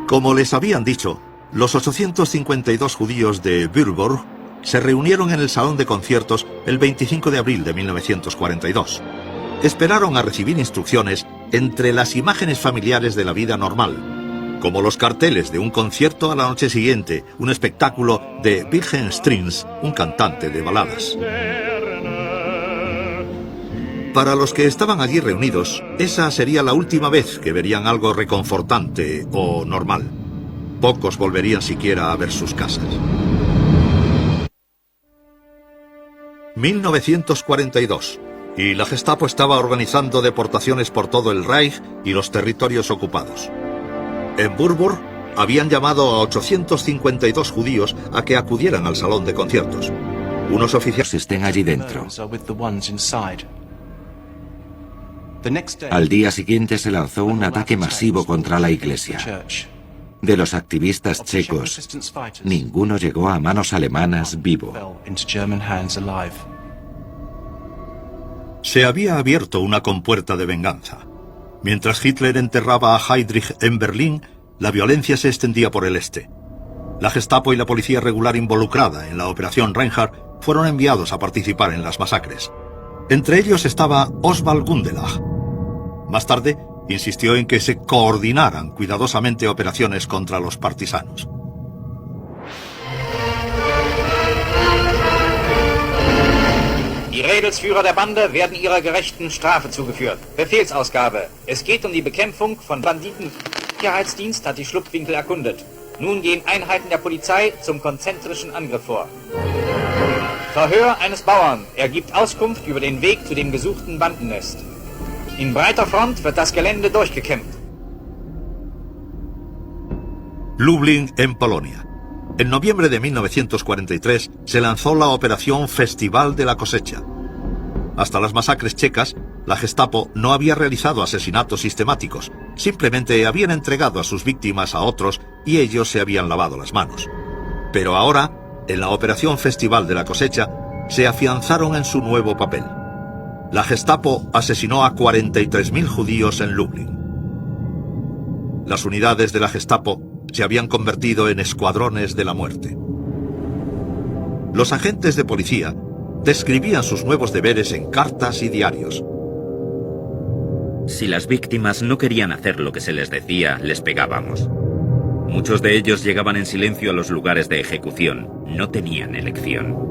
Como les habían dicho, los 852 judíos de Würzburg se reunieron en el salón de conciertos el 25 de abril de 1942. Esperaron a recibir instrucciones entre las imágenes familiares de la vida normal, como los carteles de un concierto a la noche siguiente, un espectáculo de Wilhelm Strings, un cantante de baladas. Para los que estaban allí reunidos, esa sería la última vez que verían algo reconfortante o normal. Pocos volverían siquiera a ver sus casas. 1942. Y la Gestapo estaba organizando deportaciones por todo el Reich y los territorios ocupados. En Würzburg habían llamado a 852 judíos a que acudieran al salón de conciertos. Unos oficiales estén allí dentro. Al día siguiente se lanzó un ataque masivo contra la iglesia. De los activistas checos, ninguno llegó a manos alemanas vivo. Se había abierto una compuerta de venganza. Mientras Hitler enterraba a Heydrich en Berlín, la violencia se extendía por el este. La Gestapo y la policía regular involucrada en la Operación Reinhardt fueron enviados a participar en las masacres. Entre ellos estaba Oswald Gundelach. Más tarde, insistió en que se coordinaran cuidadosamente operaciones contra los partisanos. Die Rädelsführer der Bande werden ihrer gerechten Strafe zugeführt. Befehlsausgabe. Es geht um die Bekämpfung von Banditen. Der Sicherheitsdienst hat die Schlupfwinkel erkundet. Nun gehen Einheiten der Polizei zum konzentrischen Angriff vor. Verhör eines Bauern. Er gibt Auskunft über den Weg zu dem gesuchten Bandennest. In breiter Front wird das Gelände durchgekämpft. Lublin, en Polonia. En noviembre de 1943 se lanzó la Operación Festival de la Cosecha. Hasta las masacres checas, la Gestapo no había realizado asesinatos sistemáticos, simplemente habían entregado a sus víctimas a otros y ellos se habían lavado las manos. Pero ahora, en la Operación Festival de la Cosecha, se afianzaron en su nuevo papel. La Gestapo asesinó a 43.000 judíos en Lublin. Las unidades de la Gestapo se habían convertido en escuadrones de la muerte. Los agentes de policía describían sus nuevos deberes en cartas y diarios. Si las víctimas no querían hacer lo que se les decía, les pegábamos. Muchos de ellos llegaban en silencio a los lugares de ejecución. No tenían elección.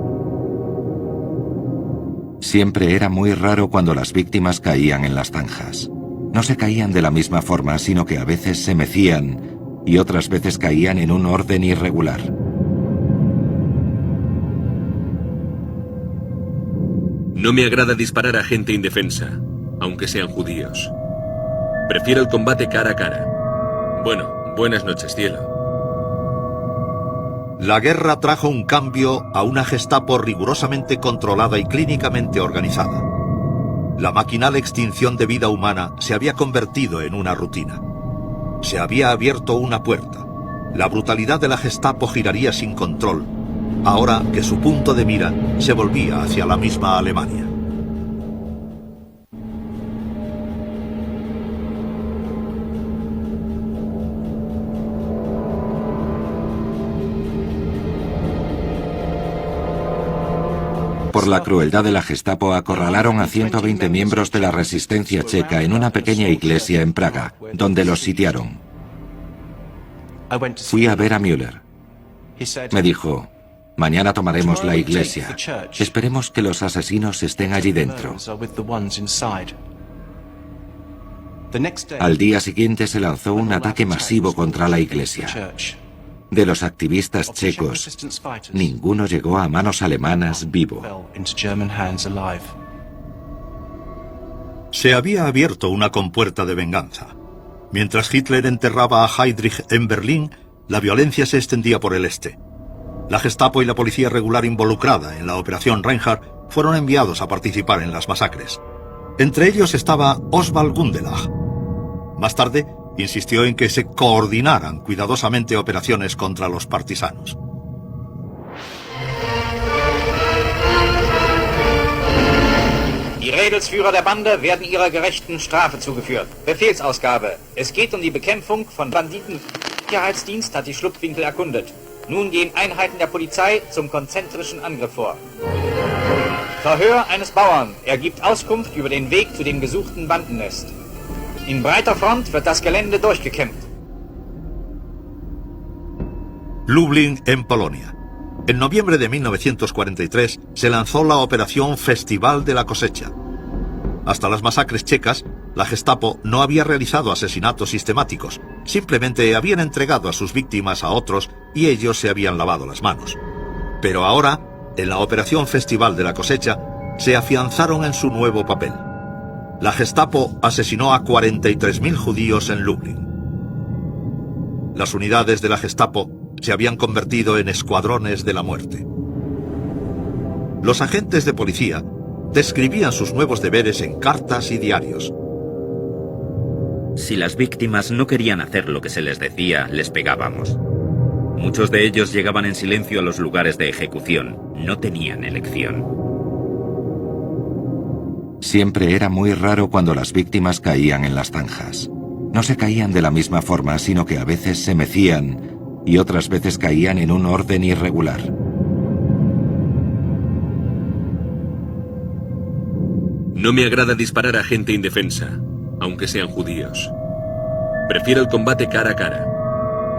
Siempre era muy raro cuando las víctimas caían en las zanjas. No se caían de la misma forma, sino que a veces se mecían y otras veces caían en un orden irregular. No me agrada disparar a gente indefensa, aunque sean judíos. Prefiero el combate cara a cara. Bueno, buenas noches, cielo. La guerra trajo un cambio a una Gestapo rigurosamente controlada y clínicamente organizada. La maquinal extinción de vida humana se había convertido en una rutina. Se había abierto una puerta. La brutalidad de la Gestapo giraría sin control, ahora que su punto de mira se volvía hacia la misma Alemania. Por la crueldad de la Gestapo acorralaron a 120 miembros de la resistencia checa en una pequeña iglesia en Praga, donde los sitiaron. Fui a ver a Müller. Me dijo: mañana tomaremos la iglesia. Esperemos que los asesinos estén allí dentro. Al día siguiente se lanzó un ataque masivo contra la iglesia. De los activistas checos, ninguno llegó a manos alemanas vivo. Se había abierto una compuerta de venganza. Mientras Hitler enterraba a Heydrich en Berlín, la violencia se extendía por el este. La Gestapo y la policía regular involucrada en la Operación Reinhardt fueron enviados a participar en las masacres. Entre ellos estaba Oswald Gundelach. Más tarde, insistió en que se coordinaran cuidadosamente operaciones contra los partisanos. Die Rädelsführer der Bande werden ihrer gerechten Strafe zugeführt. Befehlsausgabe. Es geht um die Bekämpfung von Banditen. Sicherheitsdienst hat die Schlupfwinkel erkundet. Nun gehen Einheiten der Polizei zum konzentrischen Angriff vor. Verhör eines Bauern. Er gibt Auskunft über den Weg zu dem gesuchten Bandennest. In breiter Front wird das Gelände durchgekämmt. Lublin, en Polonia. En noviembre de 1943 se lanzó la operación Festival de la Cosecha. Hasta las masacres checas, la Gestapo no había realizado asesinatos sistemáticos, simplemente habían entregado a sus víctimas a otros y ellos se habían lavado las manos. Pero ahora, en la operación Festival de la Cosecha, se afianzaron en su nuevo papel. La Gestapo asesinó a 43.000 judíos en Lublin. Las unidades de la Gestapo se habían convertido en escuadrones de la muerte. Los agentes de policía describían sus nuevos deberes en cartas y diarios. Si las víctimas no querían hacer lo que se les decía, les pegábamos. Muchos de ellos llegaban en silencio a los lugares de ejecución. No tenían elección. Siempre era muy raro cuando las víctimas caían en las zanjas. No se caían de la misma forma, sino que a veces se mecían y otras veces caían en un orden irregular. No me agrada disparar a gente indefensa, aunque sean judíos. Prefiero el combate cara a cara.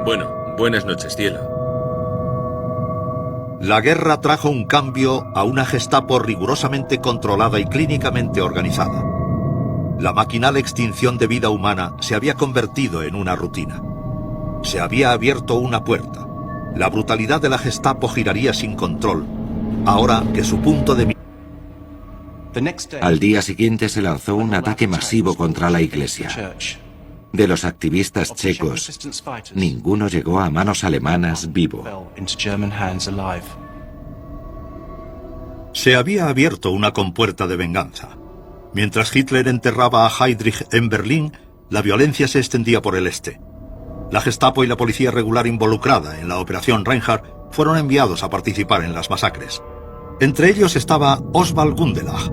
Bueno, buenas noches, cielo. La guerra trajo un cambio a una Gestapo rigurosamente controlada y clínicamente organizada. La maquinal extinción de vida humana se había convertido en una rutina. Se había abierto una puerta. La brutalidad de la Gestapo giraría sin control, ahora que su punto de mira... Al día siguiente se lanzó un ataque masivo contra la iglesia. De los activistas checos, ninguno llegó a manos alemanas vivo. Se había abierto una compuerta de venganza. Mientras Hitler enterraba a Heydrich en Berlín, la violencia se extendía por el este. La Gestapo y la policía regular involucrada en la Operación Reinhardt fueron enviados a participar en las masacres. Entre ellos estaba Oswald Gundelach.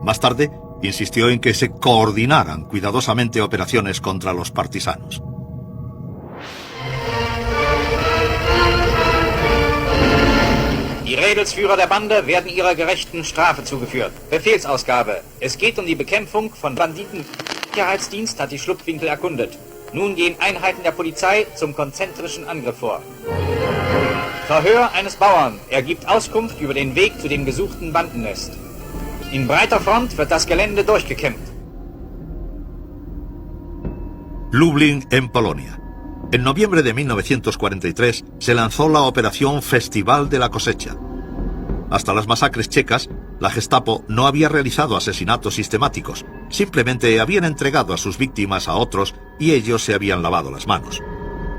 Más tarde, insistió en que se coordinaran cuidadosamente operaciones contra los partisanos. Die Rädelsführer der Bande werden ihrer gerechten Strafe zugeführt. Befehlsausgabe. Es geht um die Bekämpfung von Banditen. Sicherheitsdienst hat die Schlupfwinkel erkundet. Nun gehen Einheiten der Polizei zum konzentrischen Angriff vor. Verhör eines Bauern. Er gibt Auskunft über den Weg zu dem gesuchten Bandennest. In breiter Front wird das Gelände durchgekämmt. Lublin, en Polonia. En noviembre de 1943 se lanzó la operación Festival de la Cosecha. Hasta las masacres checas, la Gestapo no había realizado asesinatos sistemáticos, simplemente habían entregado a sus víctimas a otros y ellos se habían lavado las manos.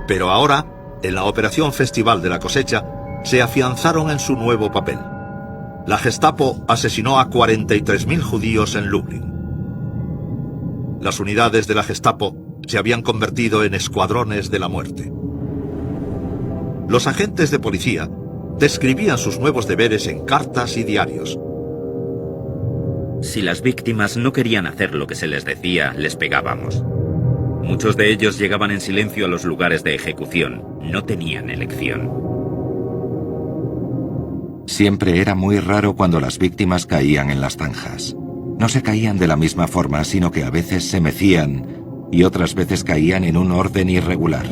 Pero ahora, en la operación Festival de la Cosecha, se afianzaron en su nuevo papel. La Gestapo asesinó a 43.000 judíos en Lublin. Las unidades de la Gestapo se habían convertido en escuadrones de la muerte. Los agentes de policía describían sus nuevos deberes en cartas y diarios. Si las víctimas no querían hacer lo que se les decía, les pegábamos. Muchos de ellos llegaban en silencio a los lugares de ejecución. No tenían elección. Siempre era muy raro cuando las víctimas caían en las zanjas. No se caían de la misma forma, sino que a veces se mecían y otras veces caían en un orden irregular.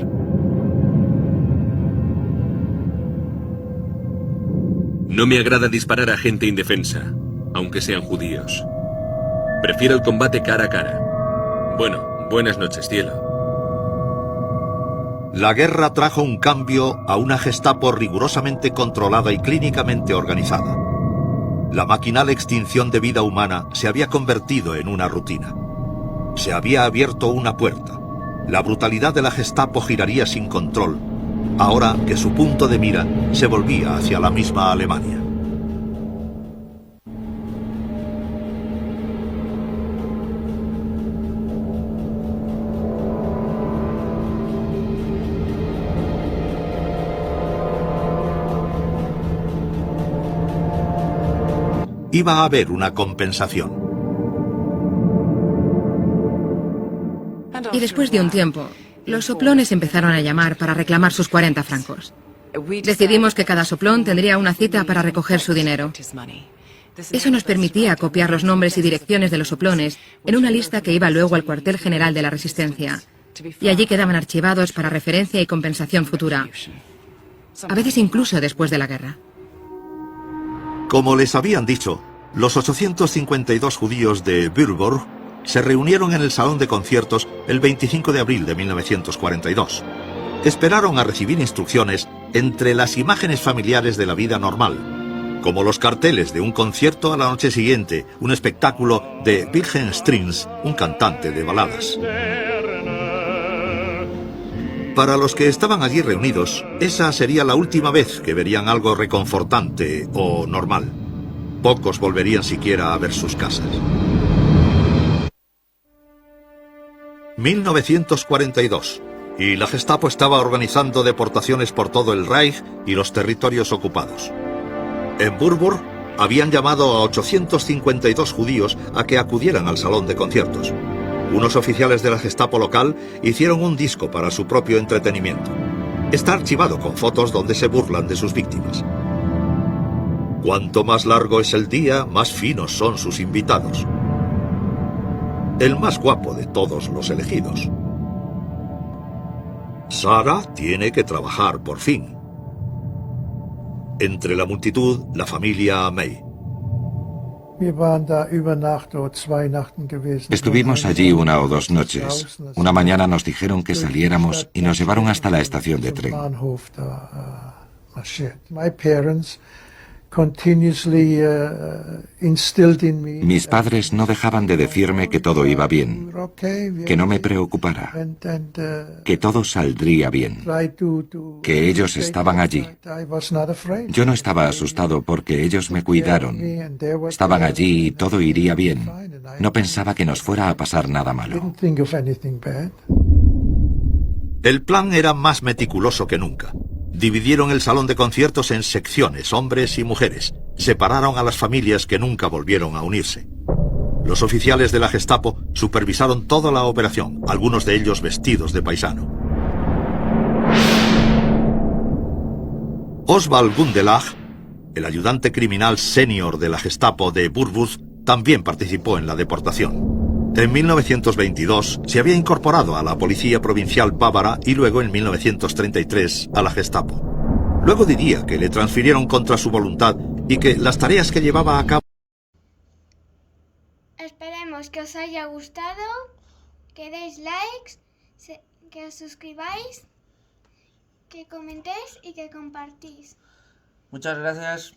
No me agrada disparar a gente indefensa, aunque sean judíos. Prefiero el combate cara a cara. Bueno, buenas noches, cielo. La guerra trajo un cambio a una Gestapo rigurosamente controlada y clínicamente organizada. La maquinal extinción de vida humana se había convertido en una rutina. Se había abierto una puerta. La brutalidad de la Gestapo giraría sin control, ahora que su punto de mira se volvía hacia la misma Alemania. Iba a haber una compensación. Y después de un tiempo, Los soplones empezaron a llamar para reclamar sus 40 francos. Decidimos que cada soplón tendría una cita para recoger su dinero. Eso nos permitía copiar los nombres y direcciones de los soplones en una lista que iba luego al cuartel general de la Resistencia. Y allí quedaban archivados para referencia y compensación futura. A veces incluso después de la guerra. Como les habían dicho, los 852 judíos de Würzburg se reunieron en el salón de conciertos el 25 de abril de 1942. Esperaron a recibir instrucciones entre las imágenes familiares de la vida normal, como los carteles de un concierto a la noche siguiente, un espectáculo de Wilhelm Strings, un cantante de baladas. Para los que estaban allí reunidos, esa sería la última vez que verían algo reconfortante o normal. Pocos volverían siquiera a ver sus casas. 1942, y la Gestapo estaba organizando deportaciones por todo el Reich y los territorios ocupados. En Würzburg habían llamado a 852 judíos a que acudieran al salón de conciertos. Unos oficiales de la Gestapo local hicieron un disco para su propio entretenimiento. Está archivado con fotos donde se burlan de sus víctimas. Cuanto más largo es el día, más finos son sus invitados. El más guapo de todos los elegidos. Sarah tiene que trabajar por fin. Entre la multitud, la familia May. Estuvimos allí 1 o 2 noches. Una mañana nos dijeron que saliéramos y nos llevaron hasta la estación de tren. Mis padres no dejaban de decirme que todo iba bien, que no me preocupara, que todo saldría bien, que ellos estaban allí. Yo no estaba asustado porque ellos me cuidaron. Estaban allí y todo iría bien. No pensaba que nos fuera a pasar nada malo. El plan era más meticuloso que nunca. Dividieron el salón de conciertos en secciones, hombres y mujeres. Separaron a las familias que nunca volvieron a unirse. Los oficiales de la Gestapo supervisaron toda la operación, algunos de ellos vestidos de paisano. Oswald Gundelach, el ayudante criminal senior de la Gestapo de Würzburg, también participó en la deportación. En 1922 se había incorporado a la Policía Provincial Bávara y luego en 1933 a la Gestapo. Luego diría que le transfirieron contra su voluntad y que las tareas que llevaba a cabo... Esperemos que os haya gustado, que deis likes, que os suscribáis, que comentéis y que compartís. Muchas gracias.